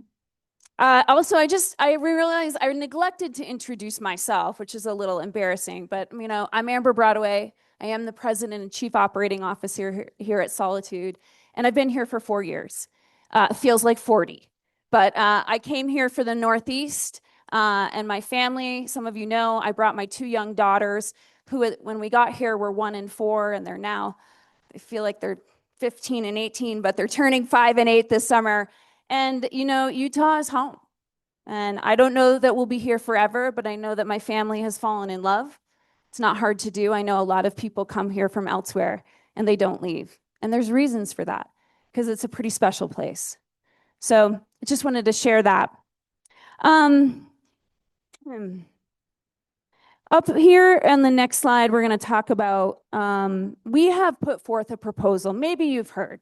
I realized I neglected to introduce myself, which is a little embarrassing, but I'm Amber Broadway. I am the president and chief operating officer here at Solitude, and I've been here for 4 years. Feels like 40, but I came here for the Northeast and my family. Some of you know, I brought my 2 young daughters who, when we got here, were 1 and 4, and they're now, I feel like they're 15 and 18, but they're turning 5 and 8 this summer. And, Utah is home. And I don't know that we'll be here forever, but I know that my family has fallen in love. It's not hard to do. I know a lot of people come here from elsewhere and they don't leave. And there's reasons for that because it's a pretty special place. So I just wanted to share that. Up here on the next slide, we're going to talk about, we have put forth a proposal. Maybe you've heard.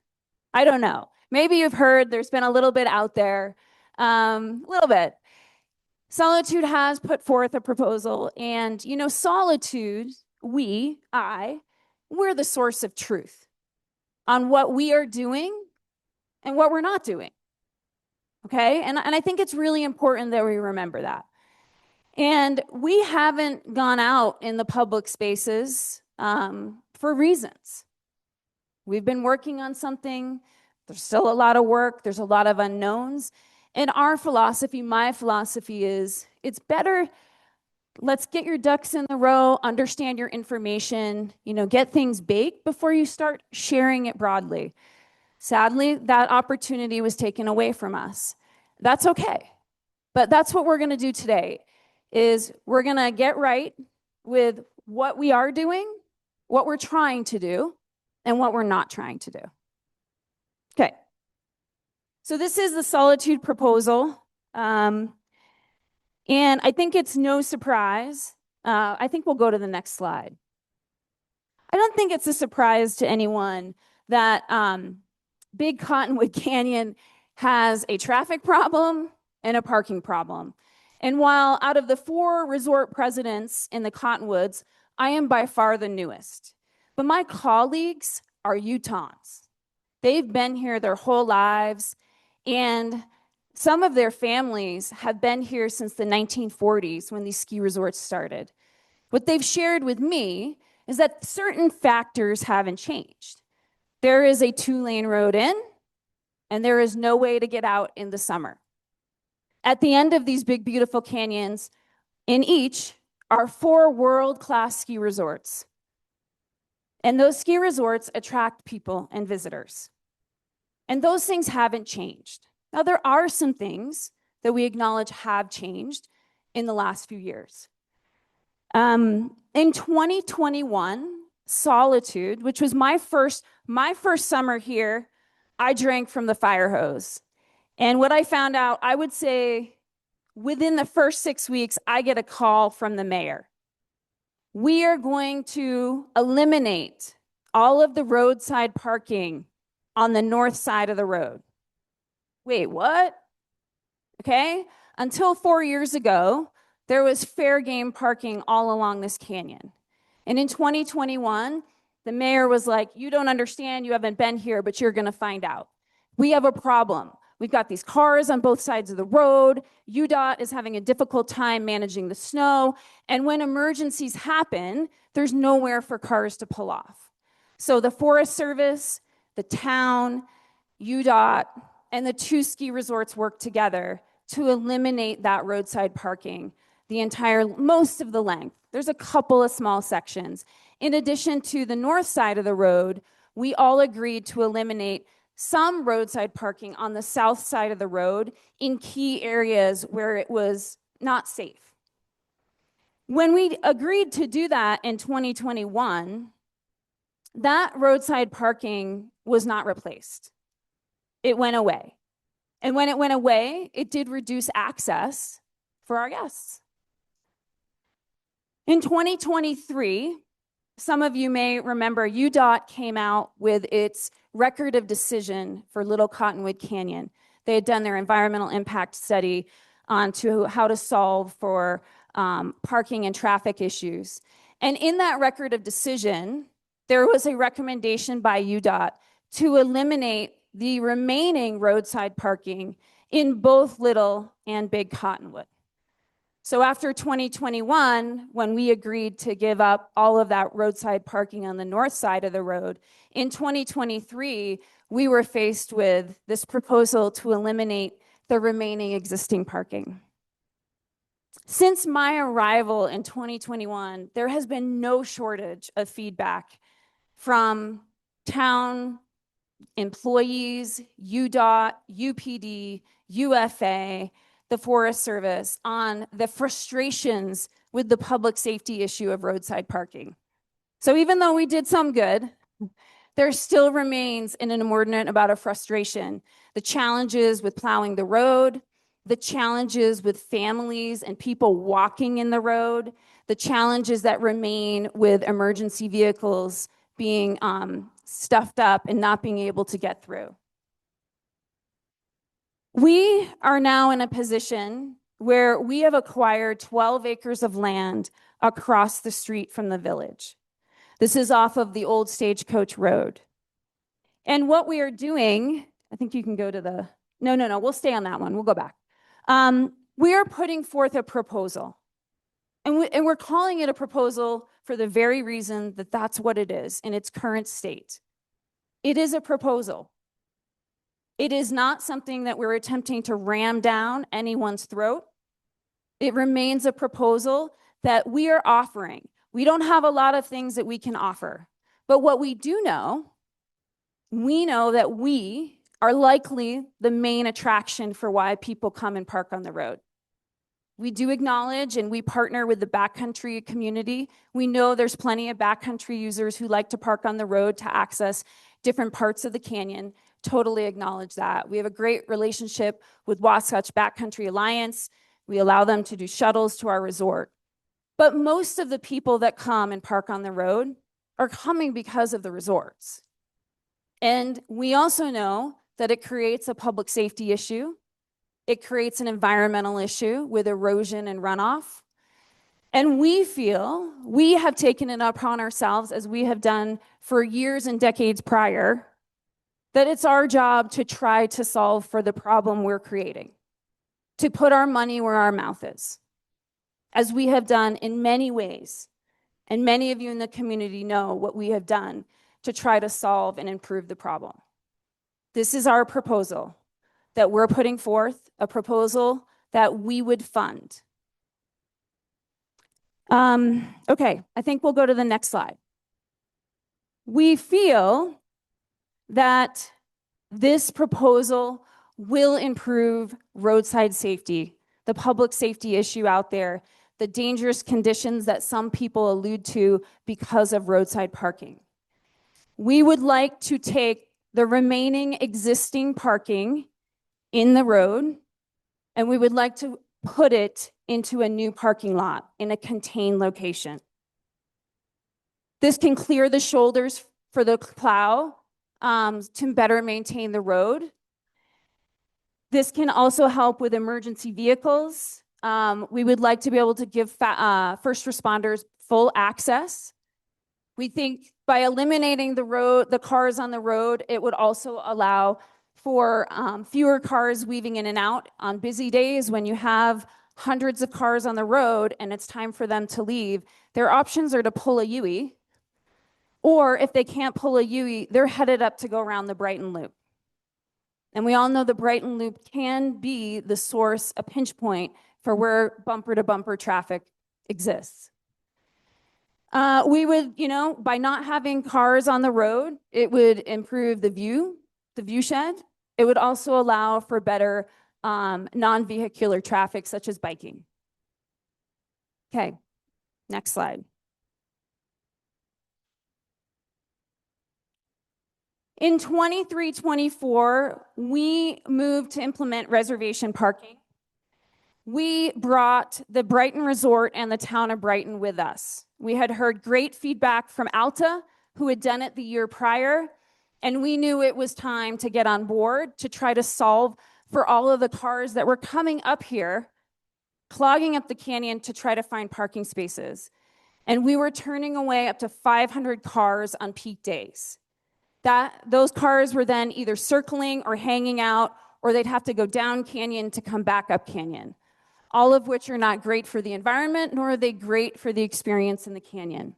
I don't know. Maybe you've heard. There's been a little bit out there, a little bit. Solitude has put forth a proposal, and Solitude, we're the source of truth on what we are doing and what we're not doing. Okay? And I think it's really important that we remember that. And we haven't gone out in the public spaces for reasons. We've been working on something. There's still a lot of work. There's a lot of unknowns. And our philosophy, my philosophy is, it's better, let's get your ducks in the row, understand your information, get things baked before you start sharing it broadly. Sadly, that opportunity was taken away from us. That's okay. But that's what we're going to do today, is we're going to get right with what we are doing, what we're trying to do, and what we're not trying to do. Okay. So this is the Solitude proposal. And I think it's no surprise. I think we'll go to the next slide. I don't think it's a surprise to anyone that Big Cottonwood Canyon has a traffic problem and a parking problem. And while out of the 4 resort presidents in the Cottonwoods, I am by far the newest. But my colleagues are Utahns. They've been here their whole lives, and some of their families have been here since the 1940s when these ski resorts started. What they've shared with me is that certain factors haven't changed. There is a 2-lane road in, and there is no way to get out in the summer. At the end of these big, beautiful canyons, in each are 4 world-class ski resorts. And those ski resorts attract people and visitors. And those things haven't changed. Now, there are some things that we acknowledge have changed in the last few years. In 2021, Solitude, which was my first summer here, I drank from the fire hose. And what I found out, I would say within the first 6 weeks, I get a call from the mayor. We are going to eliminate all of the roadside parking on the north side of the road. Wait, what? Okay. Until 4 years ago, there was fair game parking all along this canyon. And in 2021, the mayor was like, you don't understand, you haven't been here, but you're going to find out. We have a problem. We've got these cars on both sides of the road. UDOT is having a difficult time managing the snow. And when emergencies happen, there's nowhere for cars to pull off. So the Forest Service, the town, UDOT, and the 2 ski resorts work together to eliminate that roadside parking, most of the length. There's a couple of small sections. In addition to the north side of the road, we all agreed to eliminate some roadside parking on the south side of the road in key areas where it was not safe. When we agreed to do that in 2021, that roadside parking was not replaced. It went away. And when it went away, it did reduce access for our guests. In 2023, some of you may remember UDOT came out with its record of decision for Little Cottonwood Canyon. They had done their environmental impact study on how to solve for parking and traffic issues. And in that record of decision, there was a recommendation by UDOT to eliminate the remaining roadside parking in both Little and Big Cottonwood. So after 2021, when we agreed to give up all of that roadside parking on the north side of the road, in 2023, we were faced with this proposal to eliminate the remaining existing parking. Since my arrival in 2021, there has been no shortage of feedback from town employees, UDOT, UPD, UFA, the Forest Service on the frustrations with the public safety issue of roadside parking. So even though we did some good, there still remains an inordinate amount of frustration. The challenges with plowing the road, the challenges with families and people walking in the road, the challenges that remain with emergency vehicles being stuffed up and not being able to get through. We are now in a position where we have acquired 12 acres of land across the street from the village. This is off of the old Stagecoach Road. And what we are doing, I think you can go to the, no, we'll stay on that one. We'll go back. We are putting forth a proposal. And we're calling it a proposal for the very reason that that's what it is in its current state. It is a proposal. It is not something that we're attempting to ram down anyone's throat. It remains a proposal that we are offering. We don't have a lot of things that we can offer. But what we do know, we know that we are likely the main attraction for why people come and park on the road. We do acknowledge and we partner with the backcountry community. We know there's plenty of backcountry users who like to park on the road to access different parts of the canyon. Totally acknowledge that. We have a great relationship with Wasatch Backcountry Alliance. We allow them to do shuttles to our resort. But most of the people that come and park on the road are coming because of the resorts. And we also know that it creates a public safety issue. It creates an environmental issue with erosion and runoff. And we feel we have taken it upon ourselves, as we have done for years and decades prior, that it's our job to try to solve for the problem we're creating, to put our money where our mouth is, as we have done in many ways. And many of you in the community know what we have done to try to solve and improve the problem. This is our proposal that we're putting forth, a proposal that we would fund. Okay, I think we'll go to the next slide. We feel that this proposal will improve roadside safety, the public safety issue out there, the dangerous conditions that some people allude to because of roadside parking. We would like to take the remaining existing parking in the road, and we would like to put it into a new parking lot in a contained location. This can clear the shoulders for the plow to better maintain the road. This can also help with emergency vehicles. We would like to be able to give first responders full access. We think by eliminating the cars on the road, it would also allow for fewer cars weaving in and out on busy days when you have hundreds of cars on the road and it's time for them to leave. Their options are to pull a UE, or if they can't pull a UE, they're headed up to go around the Brighton Loop. And we all know the Brighton Loop can be the source, a pinch point for where bumper-to-bumper traffic exists. We would, by not having cars on the road, it would improve the view shed. It would also allow for better non-vehicular traffic, such as biking. Okay, next slide. In 23-24, we moved to implement reservation parking. We brought the Brighton Resort and the town of Brighton with us. We had heard great feedback from Alta, who had done it the year prior, and we knew it was time to get on board to try to solve for all of the cars that were coming up here, clogging up the canyon to try to find parking spaces. And we were turning away up to 500 cars on peak days. Those cars were then either circling or hanging out, or they'd have to go down canyon to come back up canyon, all of which are not great for the environment, nor are they great for the experience in the canyon.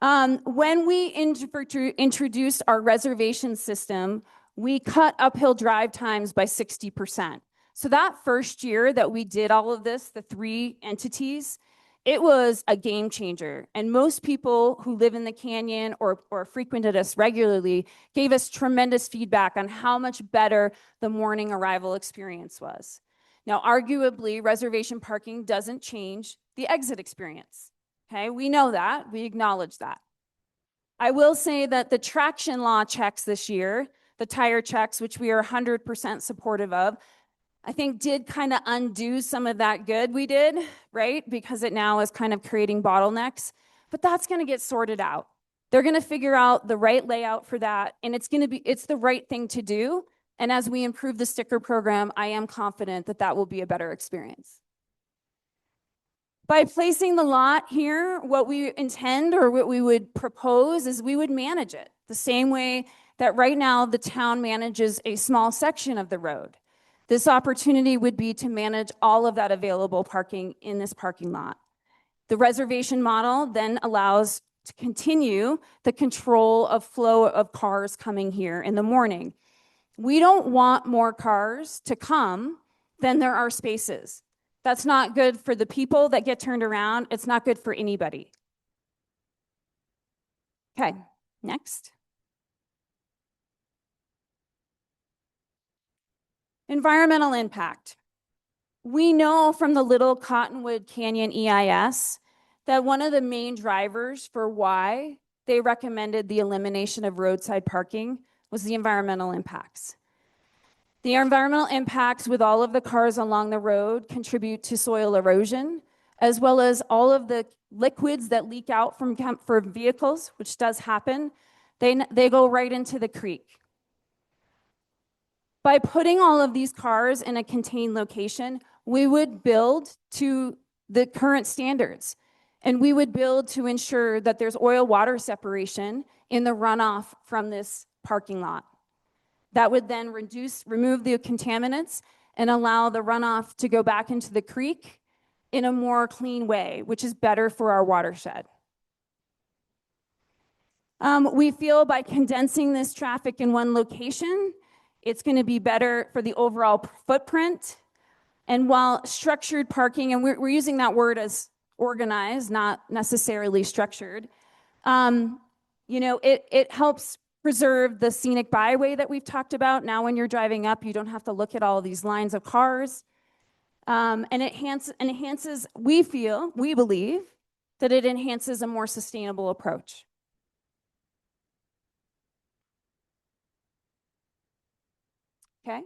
When we introduced our reservation system, we cut uphill drive times by 60%. So that first year that we did all of this, the 3 entities, it was a game changer. And most people who live in the canyon or frequented us regularly gave us tremendous feedback on how much better the morning arrival experience was. Now, arguably, reservation parking doesn't change the exit experience. Okay, we know that, we acknowledge that. I will say that the traction law checks this year, the tire checks, which we are 100% supportive of, I think did kind of undo some of that good we did, right? Because it now is kind of creating bottlenecks, but that's going to get sorted out. They're going to figure out the right layout for that, and it's the right thing to do. And as we improve the sticker program, I am confident that that will be a better experience. By placing the lot here, what we intend or what we would propose is we would manage it the same way that right now the town manages a small section of the road. This opportunity would be to manage all of that available parking in this parking lot. The reservation model then allows to continue the control of flow of cars coming here in the morning. We don't want more cars to come than there are spaces. That's not good for the people that get turned around. It's not good for anybody. Okay, next. Environmental impact. We know from the Little Cottonwood Canyon EIS that one of the main drivers for why they recommended the elimination of roadside parking was the environmental impacts. The environmental impacts with all of the cars along the road contribute to soil erosion, as well as all of the liquids that leak out from vehicles, which does happen. They go right into the creek. By putting all of these cars in a contained location, we would build to the current standards, and we would build to ensure that there's oil-water separation in the runoff from this parking lot. That would then remove the contaminants and allow the runoff to go back into the creek in a more clean way, which is better for our watershed. We feel by condensing this traffic in one location, it's going to be better for the overall footprint. And while structured parking, and we're using that word as organized, not necessarily structured, it helps preserve the scenic byway that we've talked about. Now when you're driving up, you don't have to look at all these lines of cars. And it enhances, we believe, that it enhances a more sustainable approach. Okay.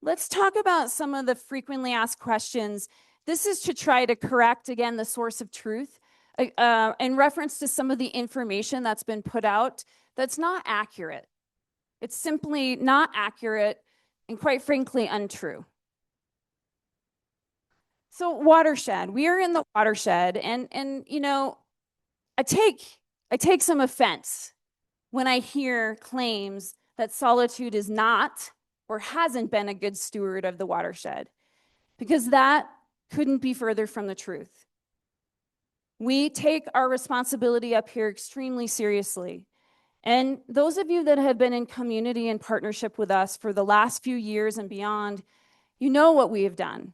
Let's talk about some of the frequently asked questions. This is to try to correct, again, the source of truth in reference to some of the information that's been put out that's not accurate. It's simply not accurate and, quite frankly, untrue. So watershed, we are in the watershed, and I take some offense when I hear claims that Solitude is not or hasn't been a good steward of the watershed, because that couldn't be further from the truth. We take our responsibility up here extremely seriously. And those of you that have been in community and partnership with us for the last few years and beyond, you know what we have done.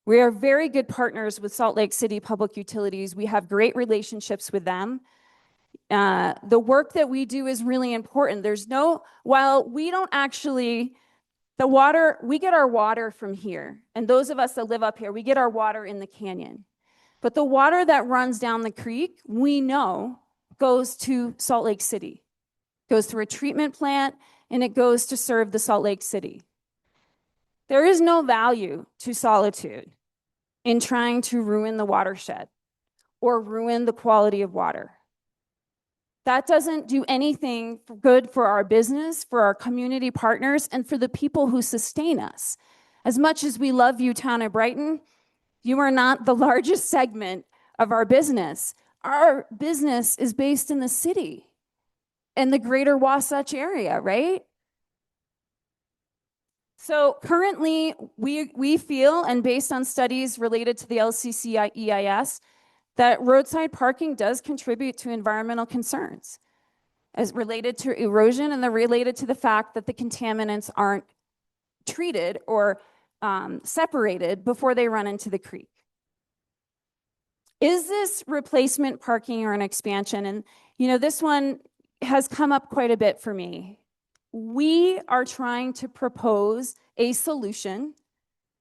We are very good partners with Salt Lake City Public Utilities. We have great relationships with them. The work that we do is really important. While we don't actually, we get our water from here. And those of us that live up here, we get our water in the canyon. But the water that runs down the creek, we know, goes to Salt Lake City, goes through a treatment plant, and it goes to serve the Salt Lake City. There is no value to Solitude in trying to ruin the watershed or ruin the quality of water. That doesn't do anything good for our business, for our community partners, and for the people who sustain us. As much as we love you, Town of Brighton, You are not the largest segment of our business. Our business is based in the city and the greater Wasatch area, right? So currently, we feel, and based on studies related to the LCC EIS, that roadside parking does contribute to environmental concerns as related to erosion, and they're related to the fact that the contaminants aren't treated or separated before they run into the creek. Is this replacement parking or an expansion? And this one has come up quite a bit for me. We are trying to propose a solution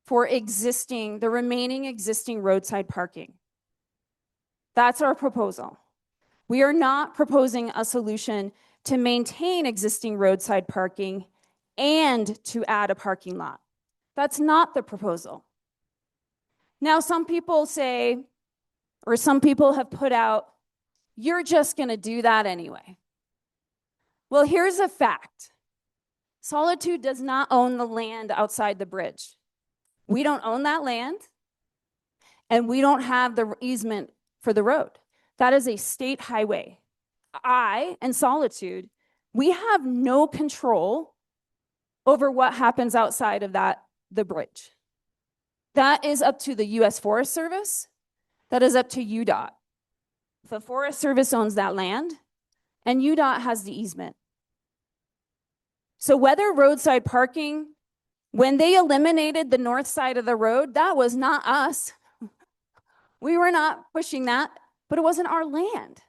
for the remaining existing roadside parking. That's our proposal. We are not proposing a solution to maintain existing roadside parking and to add a parking lot. That's not the proposal. Now, some people say, or some people have put out, you're just going to do that anyway. Well, here's a fact. Solitude does not own the land outside the bridge. We don't own that land, and we don't have the easement for the road. That is a state highway. I and Solitude, we have no control over what happens outside of the bridge. That is up to the U.S. Forest Service. That is up to UDOT. The Forest Service owns that land, and UDOT has the easement. So whether roadside parking, when they eliminated the north side of the road, that was not us. We were not pushing that, but it wasn't our land.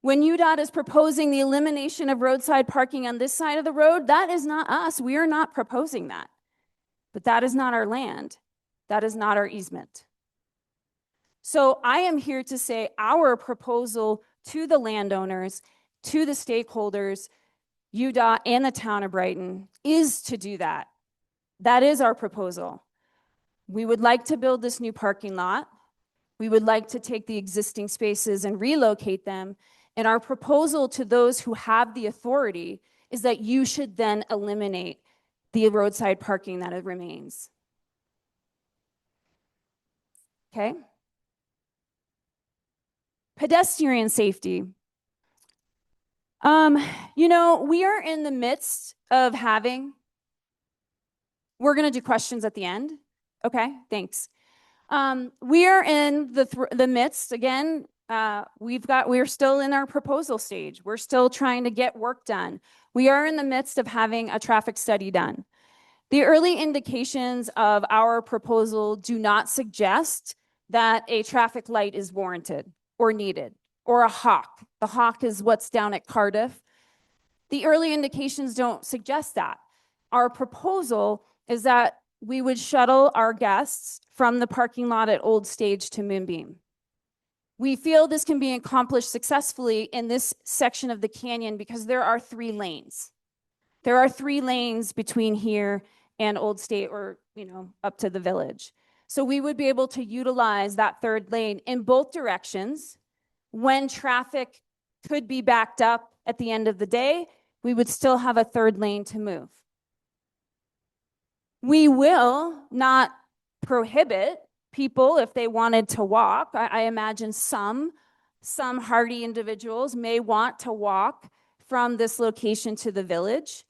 When UDOT is proposing the elimination of roadside parking on this side of the road, that is not us. We are not proposing that. But that is not our land. That is not our easement. So I am here to say our proposal to the landowners, to the stakeholders, UDOT and the town of Brighton, is to do that. That is our proposal. We would like to build this new parking lot. We would like to take the existing spaces and relocate them. And our proposal to those who have the authority is that you should then eliminate the roadside parking that remains. Okay? Pedestrian safety. We are in the midst of we're going to do questions at the end. Okay, thanks. We are in the midst, again, we're still in our proposal stage. We're still trying to get work done. We are in the midst of having a traffic study done. The early indications of our proposal do not suggest that a traffic light is warranted or needed, or a hawk. The hawk is what's down at Cardiff. The early indications don't suggest that. Our proposal is that we would shuttle our guests from the parking lot at Old Stage to Moonbeam. We feel this can be accomplished successfully in this section of the canyon because there are 3 lanes. There are 3 lanes between here and Old State, or up to the village. So we would be able to utilize that 3rd lane in both directions. When traffic could be backed up at the end of the day, we would still have a 3rd lane to move. We will not prohibit people if they wanted to walk. I imagine some hardy individuals may want to walk from this location to the village.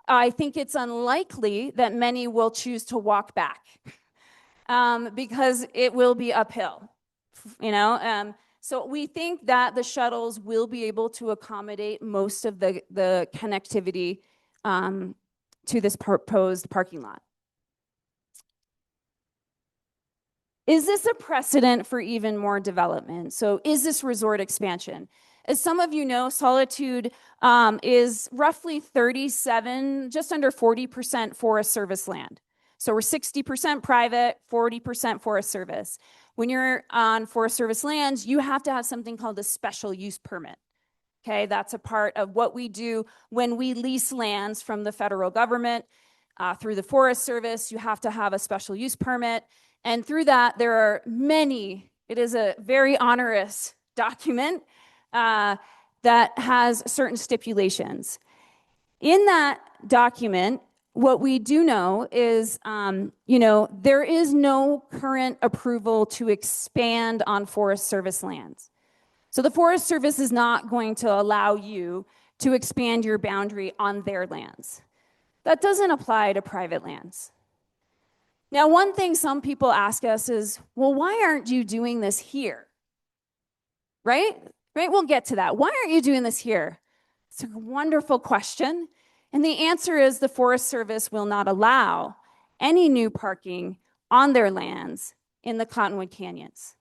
I think it's unlikely that many will choose to walk back because it will be uphill, So we think that the shuttles will be able to accommodate most of the connectivity to this proposed parking lot. Is this a precedent for even more development? So is this resort expansion? As some of you know, Solitude is roughly 37, just under 40% Forest Service land. So we're 60% private, 40% Forest Service. When you're on Forest Service lands, you have to have something called a special use permit. Okay, that's a part of what we do when we lease lands from the federal government through the Forest Service. You have to have a special use permit. And through that, there are it is a very onerous document that has certain stipulations. In that document, what we do know is, there is no current approval to expand on Forest Service lands. So the Forest Service is not going to allow you to expand your boundary on their lands. That doesn't apply to private lands. Now, one thing some people ask us is, well, why aren't you doing this here? Right? Right? We'll get to that. Why aren't you doing this here? It's a wonderful question. And the answer is the Forest Service will not allow any new parking on their lands in the Cottonwood Canyons.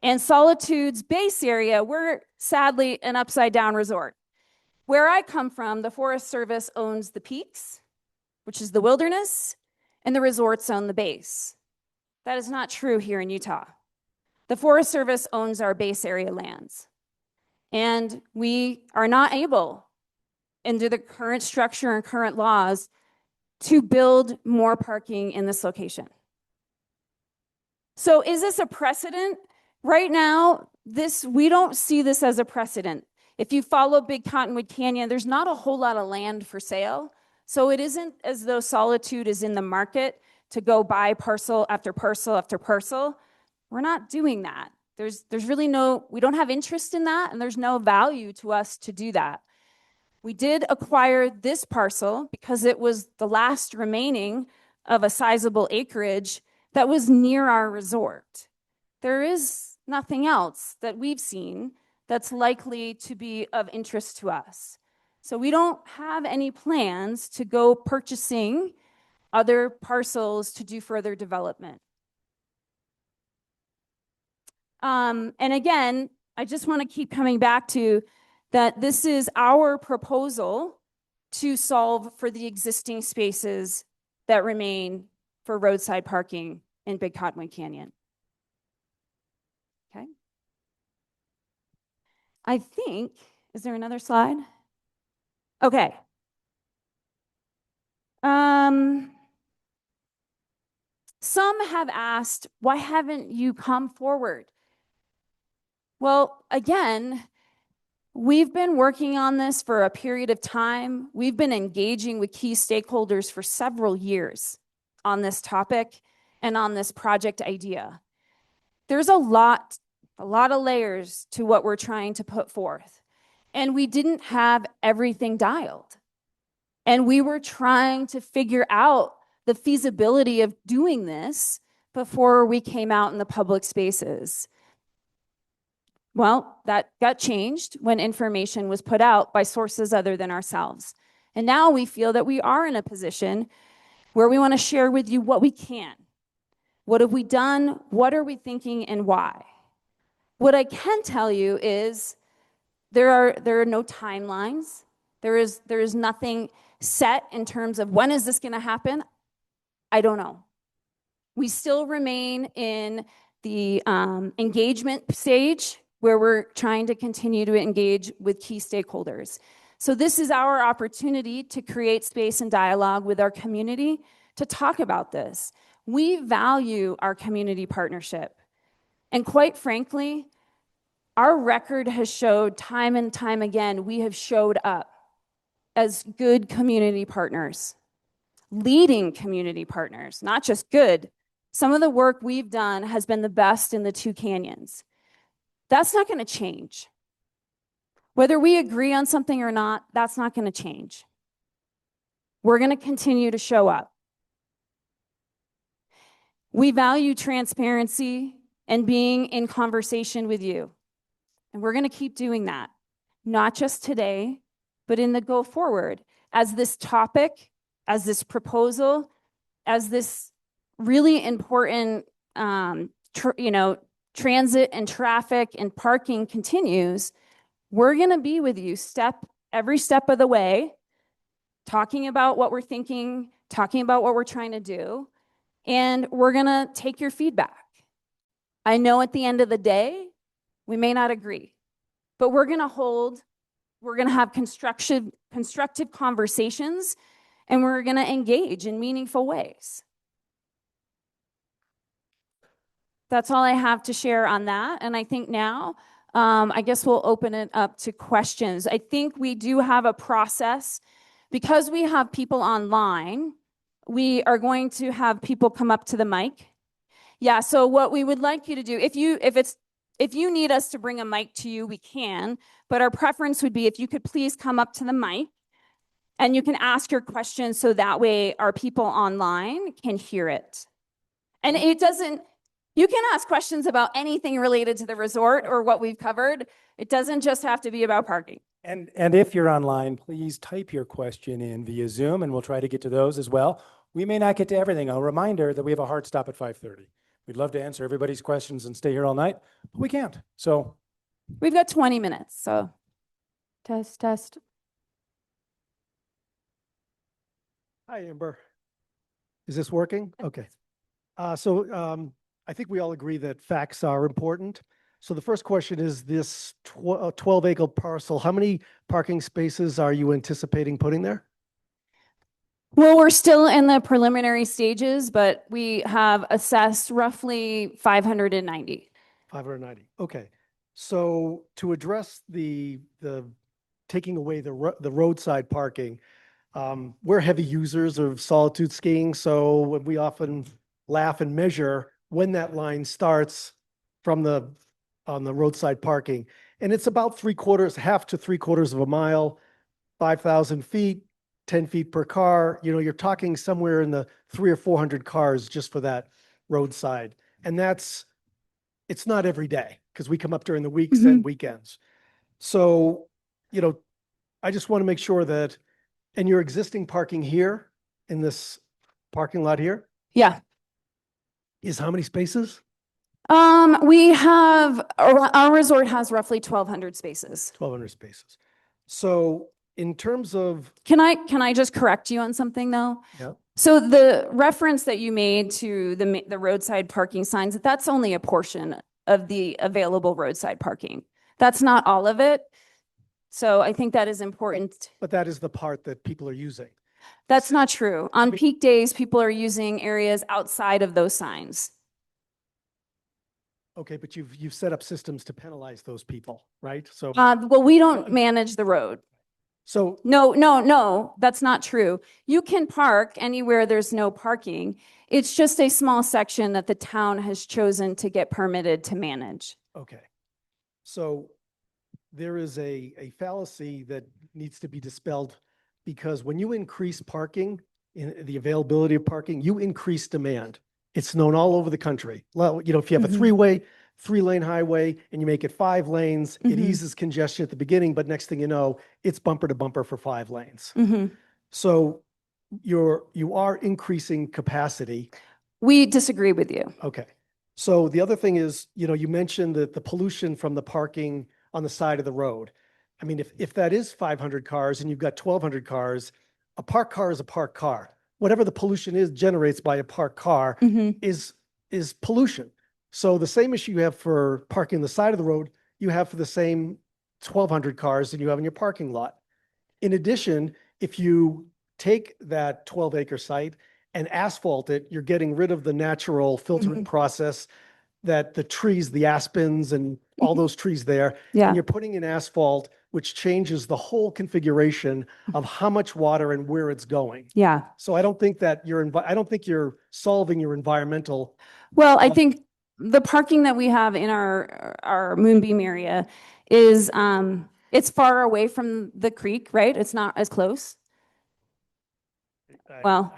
And Solitude's base area, we're sadly an upside down resort. Where I come from, the Forest Service owns the peaks, which is the wilderness, and the resorts own the base. That is not true here in Utah. The Forest Service owns our base area lands. And we are not able, under the current structure and current laws, to build more parking in this location. So is this a precedent? Right now, we don't see this as a precedent. If you follow Big Cottonwood Canyon, there's not a whole lot of land for sale. So it isn't as though Solitude is in the market to go buy parcel after parcel after parcel. We're not doing that. There's really we don't have interest in that, and there's no value to us to do that. We did acquire this parcel because it was the last remaining of a sizable acreage that was near our resort. There is nothing else that we've seen that's likely to be of interest to us. So we don't have any plans to go purchasing other parcels to do further development. And again, I just want to keep coming back to that this is our proposal to solve for the existing spaces that remain for roadside parking in Big Cottonwood Canyon. Okay. I think, is there another slide? Okay. Some have asked, why haven't you come forward? Well, again, we've been working on this for a period of time. We've been engaging with key stakeholders for several years on this topic and on this project idea. There's a lot of layers to what we're trying to put forth. And we didn't have everything dialed. And we were trying to figure out the feasibility of doing this before we came out in the public spaces. Well, that got changed when information was put out by sources other than ourselves. And now we feel that we are in a position where we want to share with you what we can. What have we done? What are we thinking, and why? What I can tell you is there are no timelines. There is nothing set in terms of when is this going to happen. I don't know. We still remain in the engagement stage where we're trying to continue to engage with key stakeholders. So this is our opportunity to create space and dialogue with our community to talk about this. We value our community partnership. And quite frankly, our record has showed time and time again, we have showed up as good community partners, leading community partners, not just good. Some of the work we've done has been the best in the two canyons. That's not going to change. Whether we agree on something or not, that's not going to change. We're going to continue to show up. We value transparency and being in conversation with you. And we're going to keep doing that, not just today, but in the go forward as this topic, as this proposal, as this really important, transit and traffic and parking continues. We're going to be with you every step of the way, talking about what we're thinking, talking about what we're trying to do, and we're going to take your feedback. I know at the end of the day, we may not agree, but we're going to have constructive conversations, and we're going to engage in meaningful ways. That's all I have to share on that. And I think now, I guess we'll open it up to questions. I think we do have a process Because we have people online, we are going to have people come up to the mic. Yeah, so what we would like you to do, if you need us to bring a mic to you, we can, but our preference would be if you could please come up to the mic and you can ask your questions so that way our people online can hear it. And it doesn't, you can ask questions about anything related to the resort or what we've covered. It doesn't just have to be about parking. And if you're online, please type your question in via Zoom and we'll try to get to those as well. We may not get to everything. A reminder that we have a hard stop at 5:30. We'd love to answer everybody's questions and stay here all night, but we can't. So We've got 20 minutes, so test, test. Hi, Amber. Is this working? Okay. I think we all agree that facts are important. So the first question is this 12-acre parcel, how many parking spaces are you anticipating putting there? Well, we're still in the preliminary stages, but we have assessed roughly 590. 590. Okay. So to address the taking away the roadside parking, we're heavy users of Solitude skiing, so we often laugh and measure when that line starts from on the roadside parking. And it's about half to 3/4 of a mile, 5,000 feet, 10 feet per car. You know, you're talking somewhere in the 300 or 400 cars just for that roadside. And it's not every day because we come up during the weeks and weekends. So, you know, I just want to make sure that, and your existing parking here in this parking lot here Yeah. is how many spaces? We have, our resort has roughly 1,200 spaces. 1,200 spaces. So in terms of, Can I just correct you on something though? yeah, So the reference that you made to the roadside parking signs, that's only a portion of the available roadside parking. That's not all of it. So I think that is important. but that is the part that people are using. That's not true. On peak days, people are using areas outside of those signs. Okay, but you've set up systems to penalize those people, right? So, Well, we don't manage the road. so No, that's not true. You can park anywhere there's no parking. It's just a small section that the town has chosen to get permitted to manage. okay. So there is a fallacy that needs to be dispelled because when you increase parking, in the availability of parking, you increase demand. It's known all over the country. Well, you know, if you have a Mhm. 3-lane highway and you make it 5 lanes, it Mhm. eases congestion at the beginning, but next thing you know, it's bumper to bumper for 5 lanes. Mhm. So you are increasing capacity. We disagree with you. Okay. So the other thing is, you know, you mentioned that the pollution from the parking on the side of the road. I mean, if that is 500 cars and you've got 1,200 cars, a parked car is a parked car. Whatever the pollution is generates by a parked car Mhm. is pollution. So the same issue you have for parking the side of the road, you have for the same 1,200 cars that you have in your parking lot. In addition, if you take that 12-acre site and asphalt it, you're getting rid of the natural filtering process that the trees, the aspens and all those trees there. Yeah. And you're putting in asphalt, which changes the whole configuration of how much water and where it's going. Yeah. So I don't think that I don't think you're solving your environmental. Well, I think the parking that we have in our Moonbeam area is it's far away from the creek, right? It's not as close. Well,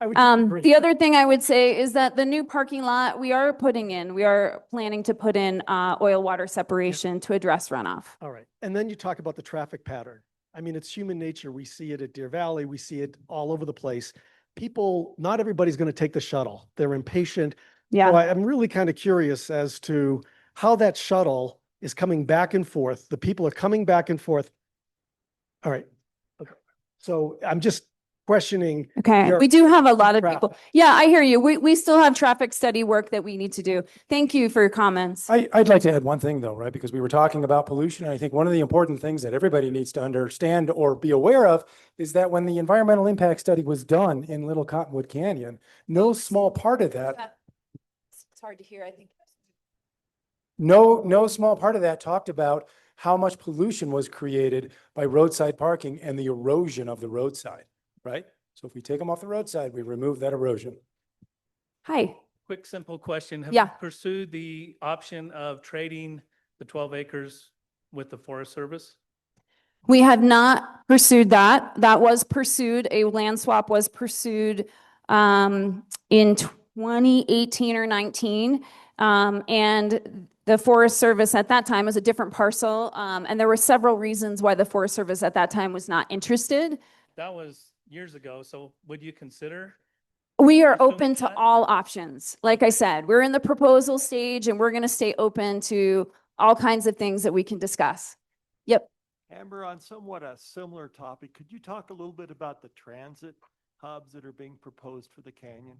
I would disagree. the other thing I would say is that the new parking lot we are planning to put in oil water separation to address runoff. All right. And then you talk about the traffic pattern. I mean, it's human nature. We see it at Deer Valley. We see it all over the place. People, not everybody's going to take the shuttle. They're impatient. Yeah. So I'm really kind of curious as to how that shuttle is coming back and forth. The people are coming back and forth. All right. Okay. So I'm just questioning. Okay, your we do have a lot of traffic. people. Yeah, I hear you. We still have traffic study work that we need to do. Thank you for your comments. I'd like to add one thing though, right? Because we were talking about pollution. And I think one of the important things that everybody needs to understand or be aware of is that when the environmental impact study was done in Little Cottonwood Canyon, no small part of that, It's hard to hear, I think. no small part of that talked about how much pollution was created by roadside parking and the erosion of the roadside, right? So if we take them off the roadside, we remove that erosion. Hi. Quick, simple question. Have Yeah. you pursued the option of trading the 12 acres with the Forest Service? We had not pursued that. That was pursued. A land swap was pursued in 2018 or 19. And the Forest Service at that time was a different parcel. And there were several reasons why the Forest Service at that time was not interested. That was years ago, so would you consider? We are Pursuing open to that? all options. Like I said, we're in the proposal stage and we're going to stay open to all kinds of things that we can discuss. Yep. Amber, on somewhat a similar topic, could you talk a little bit about the transit hubs that are being proposed for the canyon?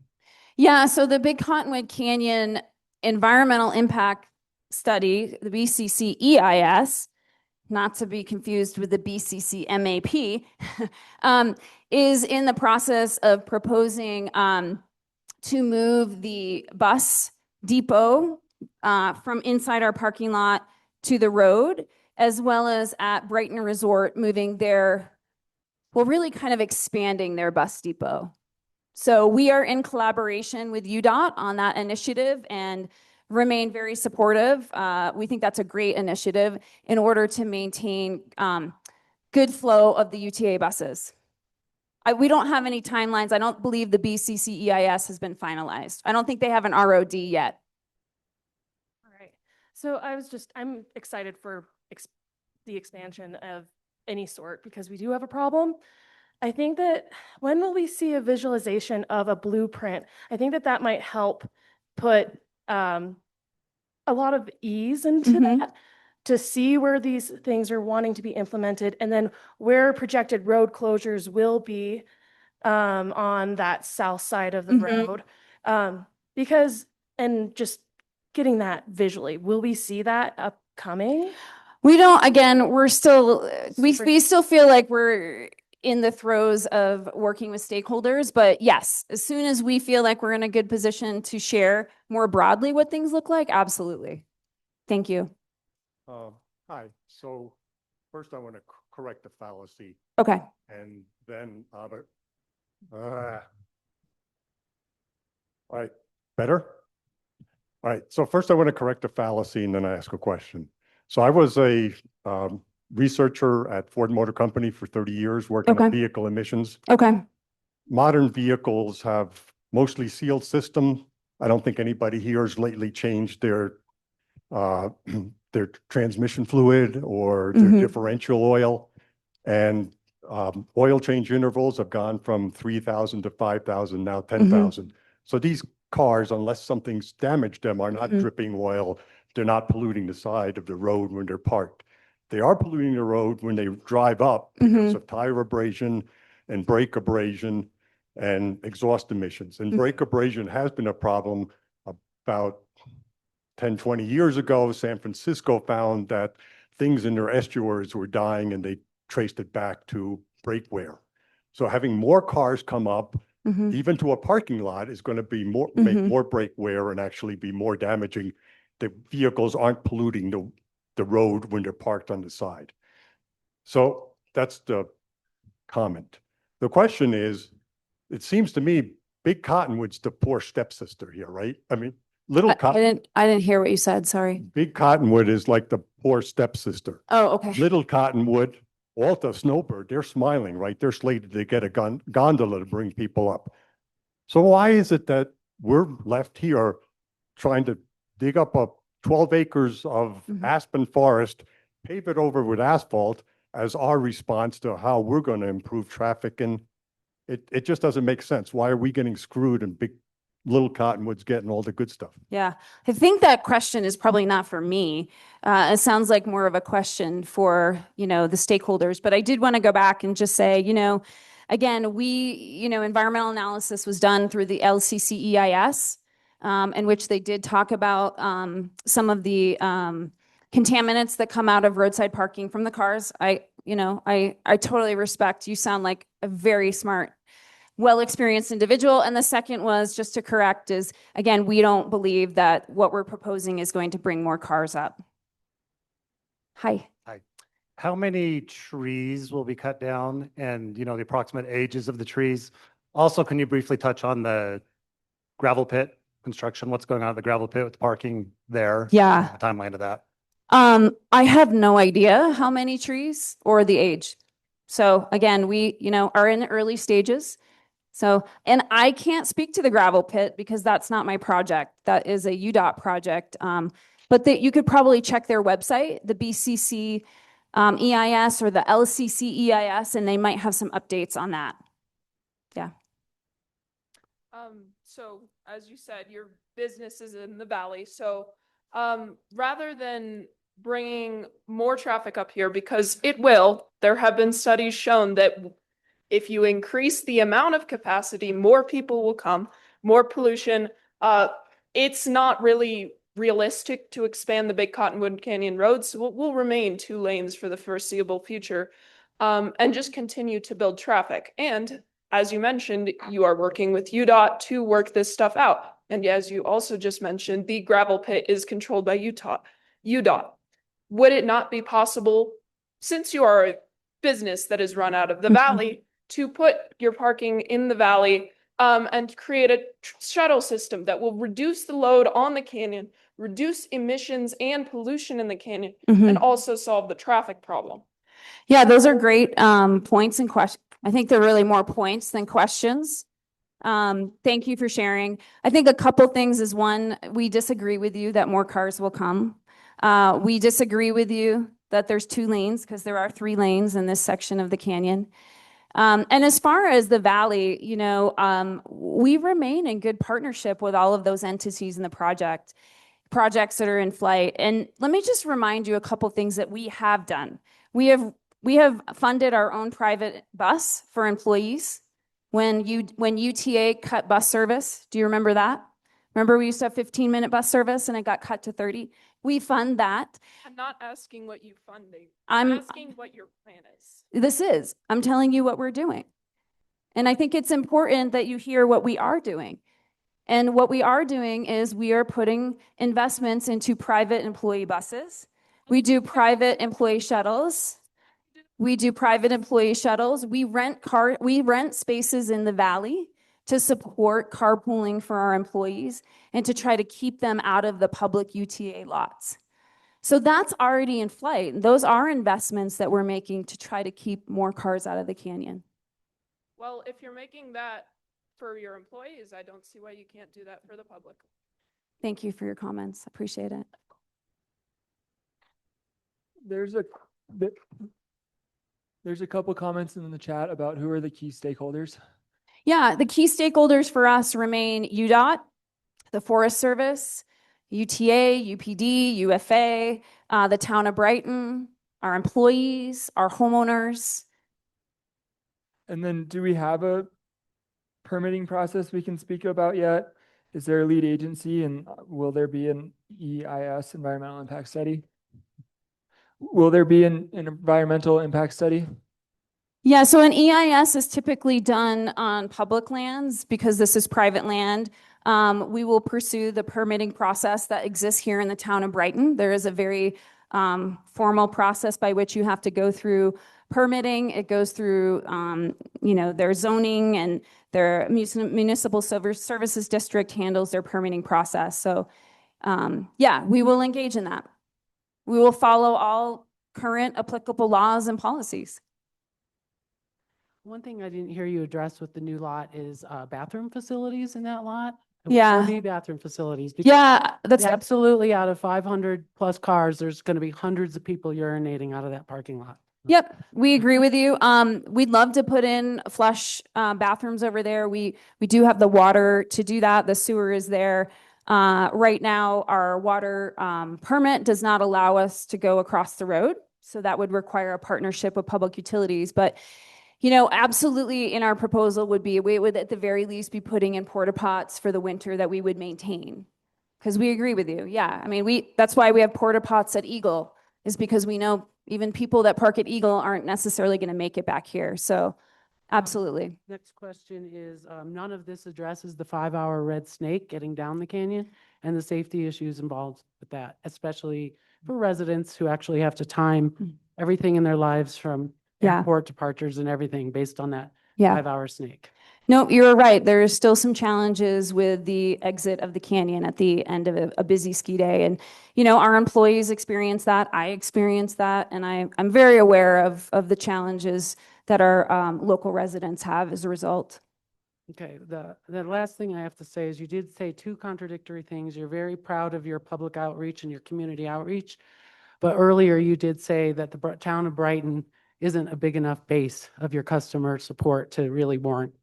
Yeah, so the Big Cottonwood Canyon Environmental Impact Study, the BCC EIS, not to be confused with the BCC MAP, is in the process of proposing to move the bus depot from inside our parking lot to the road, as well as at Brighton Resort, moving their, well, really kind of expanding their bus depot. So we are in collaboration with UDOT on that initiative and remain very supportive. We think that's a great initiative in order to maintain good flow of the UTA buses. We don't have any timelines. I don't believe the BCC EIS has been finalized. I don't think they have an ROD yet. All right. So I'm excited for the expansion of any sort because we do have a problem. I think that when will we see a visualization of a blueprint? I think that might help put a lot of ease into that to see where these things are wanting to be implemented and then where projected road closures will be on that south side of the road. Because, and just getting that visually, will we see that upcoming? We don't, again, we're still, we still feel like we're in the throes of working with stakeholders, but yes, as soon as we feel like we're in a good position to share more broadly what things look like, absolutely. Thank you. Hi. So first I want to correct a fallacy Okay. and then, all right, better? All right. So first I want to correct a fallacy and then I ask a question. So I was a researcher at Ford Motor Company for 30 years working on vehicle emissions. Okay. Modern vehicles have mostly sealed system. I don't think anybody here has lately changed their transmission fluid or their differential oil. And oil change intervals have gone from 3,000 to 5,000, now 10,000. So these cars, unless something's damaged them, are not dripping oil. They're not polluting the side of the road when they're parked. They are polluting the road when they drive up because of tire abrasion and brake abrasion and exhaust emissions. And brake abrasion has been a problem. About 10, 20 years ago, San Francisco found that things in their estuaries were dying and they traced it back to brake wear. So having more cars come up, even to a parking lot, is going to be more, make more brake wear and actually be more damaging. The vehicles aren't polluting the road when they're parked on the side. So that's the comment. The question is, it seems to me Big Cottonwood's the poor stepsister here, right? I mean, I didn't hear what you said. Sorry. Big Cottonwood is like the poor stepsister. Oh, okay. Little Cottonwood, Alta Snowbird, they're smiling, right? They're slated to get a gondola to bring people up. So why is it that we're left here trying to dig up 12 acres of aspen forest, pave it over with asphalt as our response to how we're going to improve traffic? And it just doesn't make sense. Why are we getting screwed and Little Cottonwood's getting all the good stuff? Yeah, I think that question is probably not for me. It sounds like more of a question for, the stakeholders. But I did want to go back and just say, again, environmental analysis was done through the LCC EIS, in which they did talk about some of the contaminants that come out of roadside parking from the cars. I totally respect. You sound like a very smart, well-experienced individual. And the second was, just to correct, is again, we don't believe that what we're proposing is going to bring more cars up. Hi. how many trees will be cut down and, the approximate ages of the trees? Also, can you briefly touch on the gravel pit construction? What's going on at the gravel pit with the parking there? Yeah. The timeline of that. I have no idea how many trees or the age. So again, we, are in the early stages. So, and I can't speak to the gravel pit because that's not my project. That is a UDOT project. But that you could probably check their website, the BCC EIS or the LCC EIS, and they might have some updates on that. Yeah. So as you said, your business is in the valley. So rather than bringing more traffic up here, because it will, there have been studies shown that if you increase the amount of capacity, more people will come, more pollution. It's not really realistic to expand the Big Cottonwood Canyon Road, so it will remain 2 lanes for the foreseeable future, and just continue to build traffic. And as you mentioned, you are working with UDOT to work this stuff out. And as you also just mentioned, the gravel pit is controlled by UDOT. Would it not be possible, since you are a business that is run out of the valley, to put your parking in the valley and create a shuttle system that will reduce the load on the canyon, reduce emissions and pollution in the canyon, and also solve the traffic problem? Yeah, those are great points and questions. I think they're really more points than questions. Thank you for sharing. I think a couple things is one, we disagree with you that more cars will come. We disagree with you that there's 2 lanes because there are 3 lanes in this section of the canyon. And as far as the valley, we remain in good partnership with all of those entities in the projects that are in flight. And let me just remind you a couple things that we have done. We have funded our own private bus for employees. When UTA cut bus service, do you remember that? Remember we used to have 15-minute bus service and it got cut to 30? We fund that. I'm not asking what you're funding. I'm asking what your plan is. I'm telling you what we're doing. And I think it's important that you hear what we are doing. And what we are doing is we are putting investments into private employee buses. We do private employee shuttles. We rent spaces in the valley to support carpooling for our employees and to try to keep them out of the public UTA lots. So that's already in flight. Those are investments that we're making to try to keep more cars out of the canyon. Well, if you're making that for your employees, I don't see why you can't do that for the public. Thank you for your comments. Appreciate it. There's a couple comments in the chat about who are the key stakeholders. Yeah, the key stakeholders for us remain UDOT, the Forest Service, UTA, UPD, UFA, the town of Brighton, our employees, our homeowners. And then do we have a permitting process we can speak about yet? Is there a lead agency and will there be an EIS, environmental impact study? Will there be an environmental impact study? Yeah, so an EIS is typically done on public lands because this is private land. We will pursue the permitting process that exists here in the town of Brighton. There is a very formal process by which you have to go through permitting. It goes through, their zoning, and their municipal services district handles their permitting process. So we will engage in that. We will follow all current applicable laws and policies. One thing I didn't hear you address with the new lot is bathroom facilities in that lot. Yeah. Will be bathroom facilities. because Yeah, that's absolutely, out of 500 plus cars, there's going to be hundreds of people urinating out of that parking lot. Yep, we agree with you. We'd love to put in flush bathrooms over there. We do have the water to do that. The sewer is there. Right now, our water permit does not allow us to go across the road. So that would require a partnership with public utilities. But, absolutely in our proposal would be, we would at the very least be putting in porta pots for the winter that we would maintain. Because we agree with you. Yeah, I mean, that's why we have porta pots at Eagle, is because we know even people that park at Eagle aren't necessarily going to make it back here. So absolutely. Next question is, none of this addresses the 5-hour red snake getting down the canyon and the safety issues involved with that, especially for residents who actually have to time everything in their lives from Yeah. airport departures and everything based on that Yeah. 5-hour snake. No, you're right. There is still some challenges with the exit of the canyon at the end of a busy ski day. And, our employees experience that. I experience that. And I'm very aware of the challenges that our local residents have as a result. Okay, the last thing I have to say is you did say two contradictory things. You're very proud of your public outreach and your community outreach. But earlier you did say that the town of Brighton isn't a big enough base of your customer support to really warrant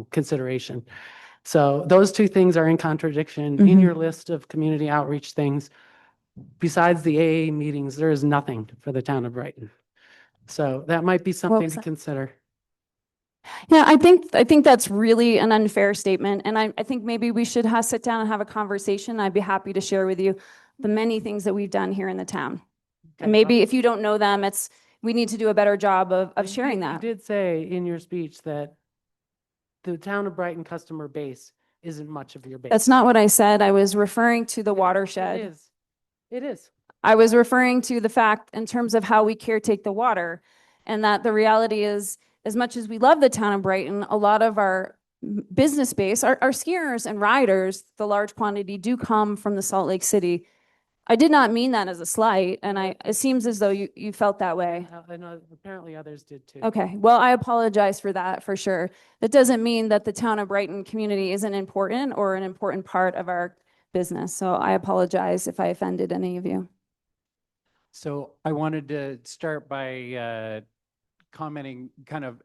consideration. So those two things are in contradiction. In your list of community outreach things, besides the AA meetings, there is nothing for the town of Brighton. So that might be something to consider. Yeah, I think that's really an unfair statement. And I think maybe we should sit down and have a conversation. I'd be happy to share with you the many things that we've done here in the town. And maybe if you don't know them, we need to do a better job of sharing that. You did say in your speech that the town of Brighton customer base isn't much of your base. That's not what I said. I was referring to the watershed. It is. It is. I was referring to the fact in terms of how we caretake the water, and that the reality is, as much as we love the town of Brighton, a lot of our business base, our skiers and riders, the large quantity do come from the Salt Lake City. I did not mean that as a slight, and it seems as though you felt that way. I know apparently others did too. Okay, well, I apologize for that for sure. That doesn't mean that the town of Brighton community isn't important or an important part of our business. So I apologize if I offended any of you. So I wanted to start by commenting kind of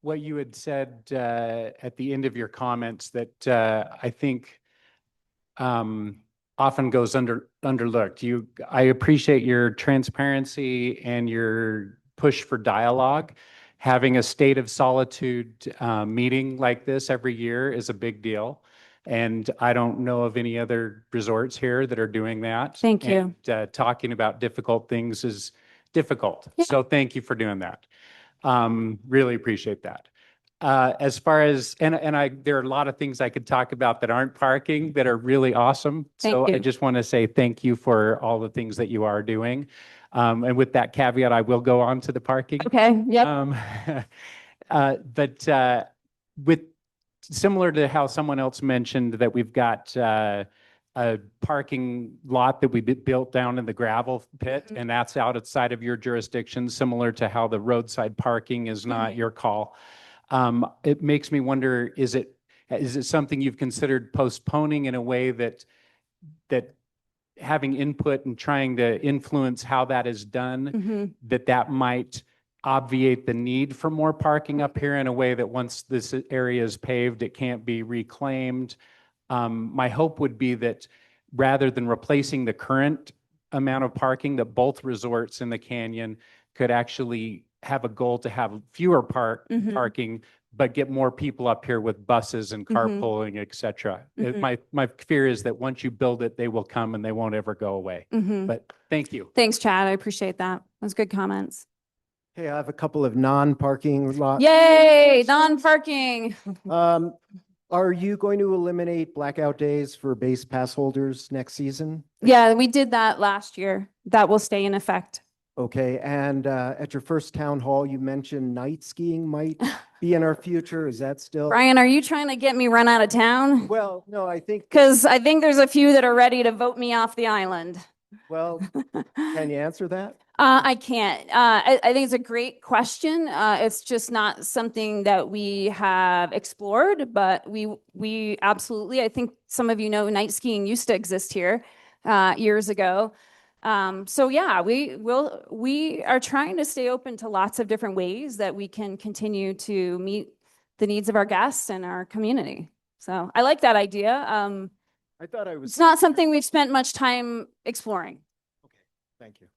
what you had said at the end of your comments that I think often goes underlooked. I appreciate your transparency and your push for dialogue. Having a State of Solitude meeting like this every year is a big deal. And I don't know of any other resorts here that are doing that. Thank you. And talking about difficult things is difficult. Yeah. So thank you for doing that. Really appreciate that. As far as, there are a lot of things I could talk about that aren't parking that are really awesome. Thank you. I just want to say thank you for all the things that you are doing. And with that caveat, I will go on to the parking. Okay, yep. But with similar to how someone else mentioned that we've got a parking lot that we built down in the gravel pit, and that's outside of your jurisdiction, similar to how the roadside parking is not your call. It makes me wonder, is it something you've considered postponing in a way that having input and trying to influence how that is done, that might obviate the need for more parking up here in a way that once this area is paved, it can't be reclaimed? My hope would be that rather than replacing the current amount of parking, that both resorts in the canyon could actually have a goal to have fewer parking, but get more people up here with buses and carpooling, et cetera. My fear is that once you build it, they will come and they won't ever go away. But thank you. Thanks, Chad. I appreciate that. Those good comments. Hey, I have a couple of non-parking lots. Yay, non-parking. Are you going to eliminate blackout days for base pass holders next season? Yeah, we did that last year. That will stay in effect. Okay, and at your first town hall, you mentioned night skiing might be in our future. Is that still? Brian, are you trying to get me run out of town? Well, no, I think. Because I think there's a few that are ready to vote me off the island. Well, can you answer that? I can't. I think it's a great question. It's just not something that we have explored, but we absolutely, I think some of you know, night skiing used to exist here years ago. So yeah, we are trying to stay open to lots of different ways that we can continue to meet the needs of our guests and our community. So I like that idea. I thought I was. It's not something we've spent much time exploring. Okay, thank you.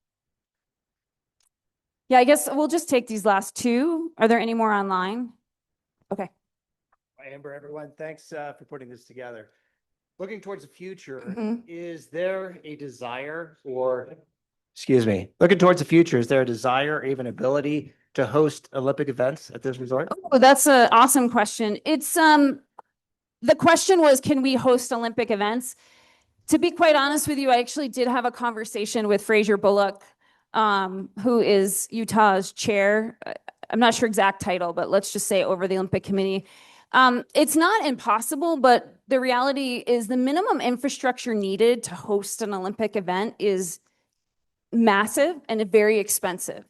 Yeah, I guess we'll just take these last two. Are there any more online? Okay. Hi, Amber, everyone. Thanks for putting this together. Looking towards the future, Mhm. is there a desire or, excuse me, looking towards the future, is there a desire or even ability to host Olympic events at this resort? Oh, that's an awesome question. It's the question was, can we host Olympic events? To be quite honest with you, I actually did have a conversation with Fraser Bullock who is Utah's chair. I'm not sure exact title, but let's just say over the Olympic Committee. It's not impossible, but the reality is the minimum infrastructure needed to host an Olympic event is massive and very expensive.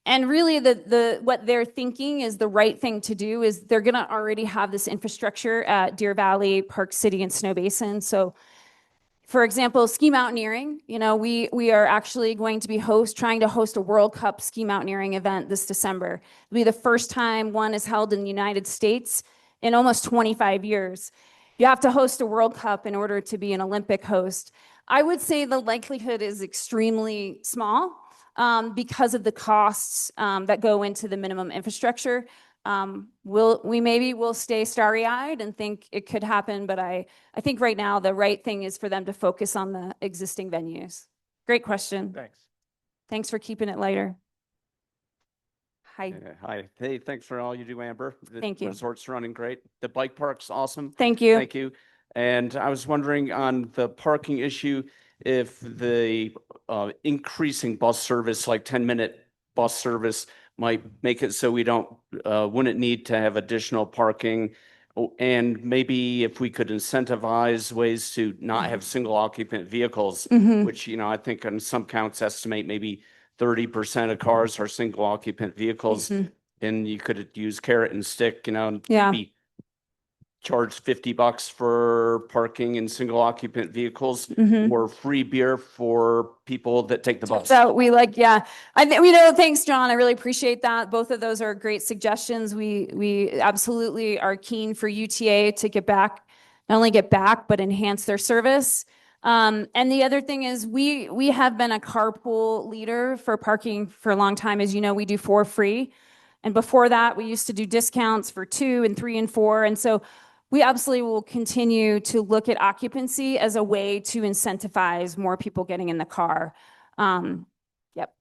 And really what they're thinking is the right thing to do is they're going to already have this infrastructure at Deer Valley, Park City, and Snow Basin. So for example, ski mountaineering, we are actually going to be trying to host a World Cup ski mountaineering event this December. It'll be the first time one is held in the United States in almost 25 years. You have to host a World Cup in order to be an Olympic host. I would say the likelihood is extremely small because of the costs that go into the minimum infrastructure. Maybe we'll stay starry-eyed and think it could happen, but I think right now the right thing is for them to focus on the existing venues. Great question. Thanks. Thanks for keeping it lighter. Hi. Hi. Hey, thanks for all you do, Amber. The Thank you. resort's running great. The bike park's awesome. Thank you. Thank you. And I was wondering on the parking issue, if the increasing bus service, like 10-minute bus service, might make it so we wouldn't need to have additional parking. And maybe if we could incentivize ways to not have single occupant vehicles, which, I think on some counts estimate maybe 30% of cars are single occupant vehicles. And you could use carrot and stick, maybe charge $50 for parking in single occupant vehicles or free beer for people that take the bus. So thanks, John. I really appreciate that. Both of those are great suggestions. We absolutely are keen for UTA to not only get back, but enhance their service. And the other thing is we have been a carpool leader for parking for a long time. As you know, we do 4 free. And before that, we used to do discounts for 2 and 3 and 4. And so we absolutely will continue to look at occupancy as a way to incentivize more people getting in the car. Yep.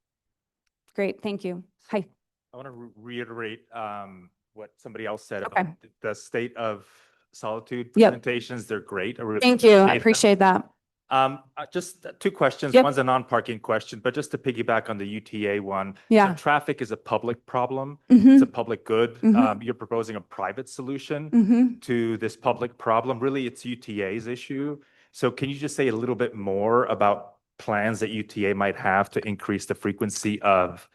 Great. Thank you. Hi. I want to reiterate what somebody else said about the state of Solitude presentations. They're great. Thank you. I appreciate that. Just 2 questions. One's a non-parking question, but just to piggyback on the UTA one. Yeah. So traffic is a public problem. Mm-hmm. It's a public good. Mm-hmm. You're proposing a private solution Mm-hmm. to this public problem. Really, it's UTA's issue. So can you just say a little bit more about plans that UTA might have to increase the frequency of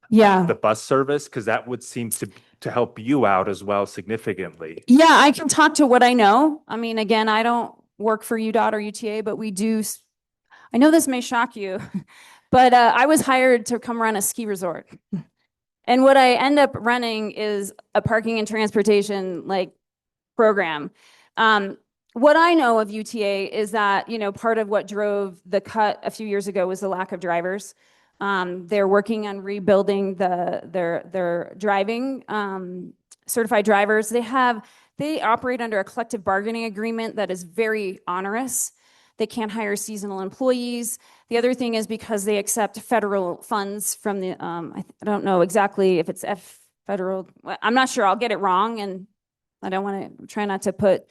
the bus service? Because that would seem to help you out as well significantly. Yeah, I can talk to what I know. I mean, again, I don't work for UDOT or UTA, but we do. I know this may shock you, but I was hired to come run a ski resort. And what I end up running is a parking and transportation program. What I know of UTA is that, part of what drove the cut a few years ago was the lack of drivers. They're working on rebuilding their driving certified drivers. They operate under a collective bargaining agreement that is very onerous. They can't hire seasonal employees. The other thing is because they accept federal funds from the, I don't know exactly if it's federal, I'm not sure, I'll get it wrong, and I don't want to try not to put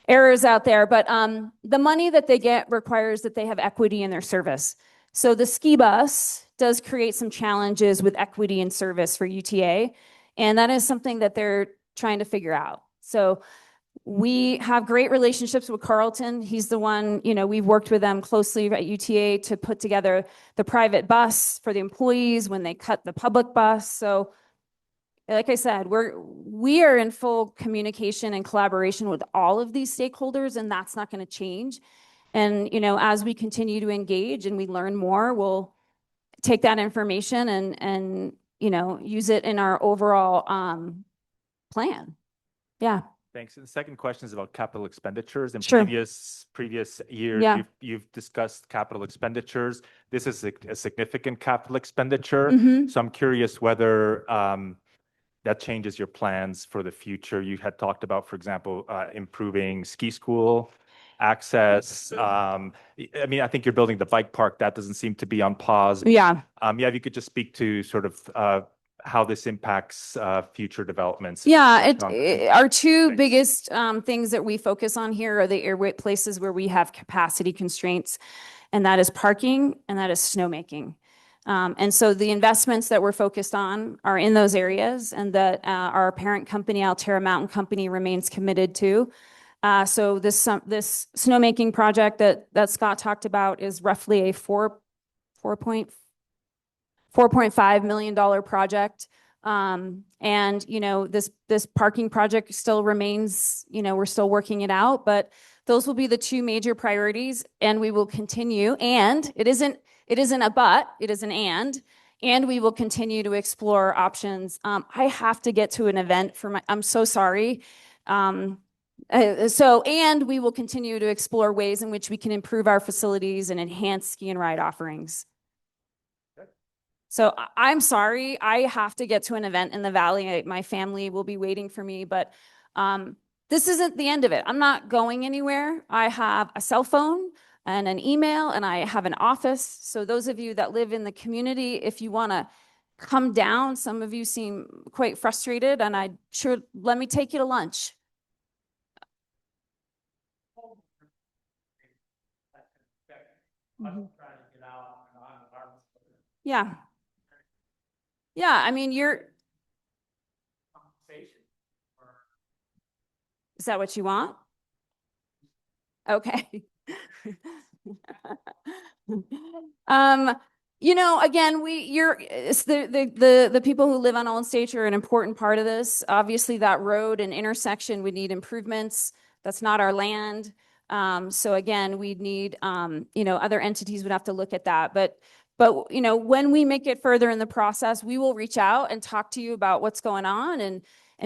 errors out there, but the money that they get requires that they have equity in their service. So the ski bus does create some challenges with equity in service for UTA, and that is something that they're trying to figure out. So we have great relationships with Carlton. He's the one, we've worked with them closely at UTA to put together the private bus for the employees when they cut the public bus. So like I said, we are in full communication and collaboration with all of these stakeholders, and that's not going to change. And, as we continue to engage and we learn more, we'll take that information and use it in our overall plan. Yeah. Thanks. And the second question is about capital expenditures. In Sure. previous years, Yeah. you've discussed capital expenditures. This is a significant capital expenditure. Mhm. So I'm curious whether that changes your plans for the future. You had talked about, for example, improving ski school access. I think you're building the bike park. That doesn't seem to be on pause. Yeah. If you could just speak to sort of how this impacts future developments. Yeah, our 2 biggest things that we focus on here are the airway places where we have capacity constraints, and that is parking and that is snowmaking. And so the investments that we're focused on are in those areas, and that our parent company, Altera Mountain Company, remains committed to. So this snowmaking project that Scott talked about is roughly a $4.5 million project. And this parking project still remains, we're still working it out, but those will be the two major priorities, and we will continue. And it isn't a but, it is an and we will continue to explore options. I have to get to an event I'm so sorry. And we will continue to explore ways in which we can improve our facilities and enhance ski and ride offerings. So I'm sorry, I have to get to an event in the Valley. My family will be waiting for me, but this isn't the end of it. I'm not going anywhere. I have a cell phone and an email, and I have an office. So those of you that live in the community, if you want to come down, some of you seem quite frustrated, and let me take you to lunch. Mm-hmm. Yeah. Yeah, I mean, is that what you want? Okay. Again, it's the people who live on Old State are an important part of this. Obviously, that road and intersection would need improvements. That's not our land. So again, we'd need, other entities would have to look at that. But when we make it further in the process, we will reach out and talk to you about what's going on and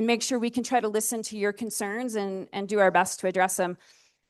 make sure we can try to listen to your concerns and do our best to address them.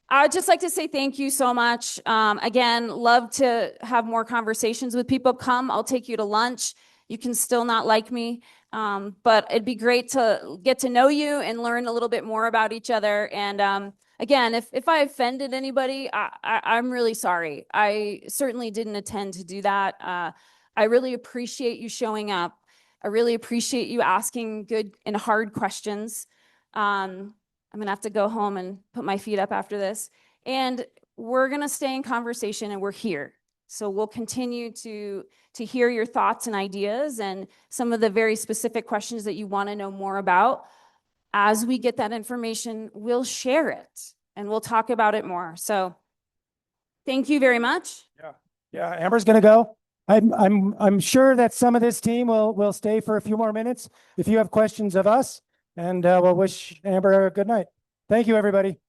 I'd just like to say thank you so much. Again, love to have more conversations with people. Come, I'll take you to lunch. You can still not like me, but it'd be great to get to know you and learn a little bit more about each other. And again, if I offended anybody, I'm really sorry. I certainly didn't intend to do that. I really appreciate you showing up. I really appreciate you asking good and hard questions. I'm gonna have to go home and put my feet up after this. And we're gonna stay in conversation, and we're here. So we'll continue to hear your thoughts and ideas and some of the very specific questions that you want to know more about. As we get that information, we'll share it and we'll talk about it more. So thank you very much. Yeah, Amber's gonna go. I'm sure that some of this team will stay for a few more minutes if you have questions of us. And we'll wish Amber a good night. Thank you, everybody.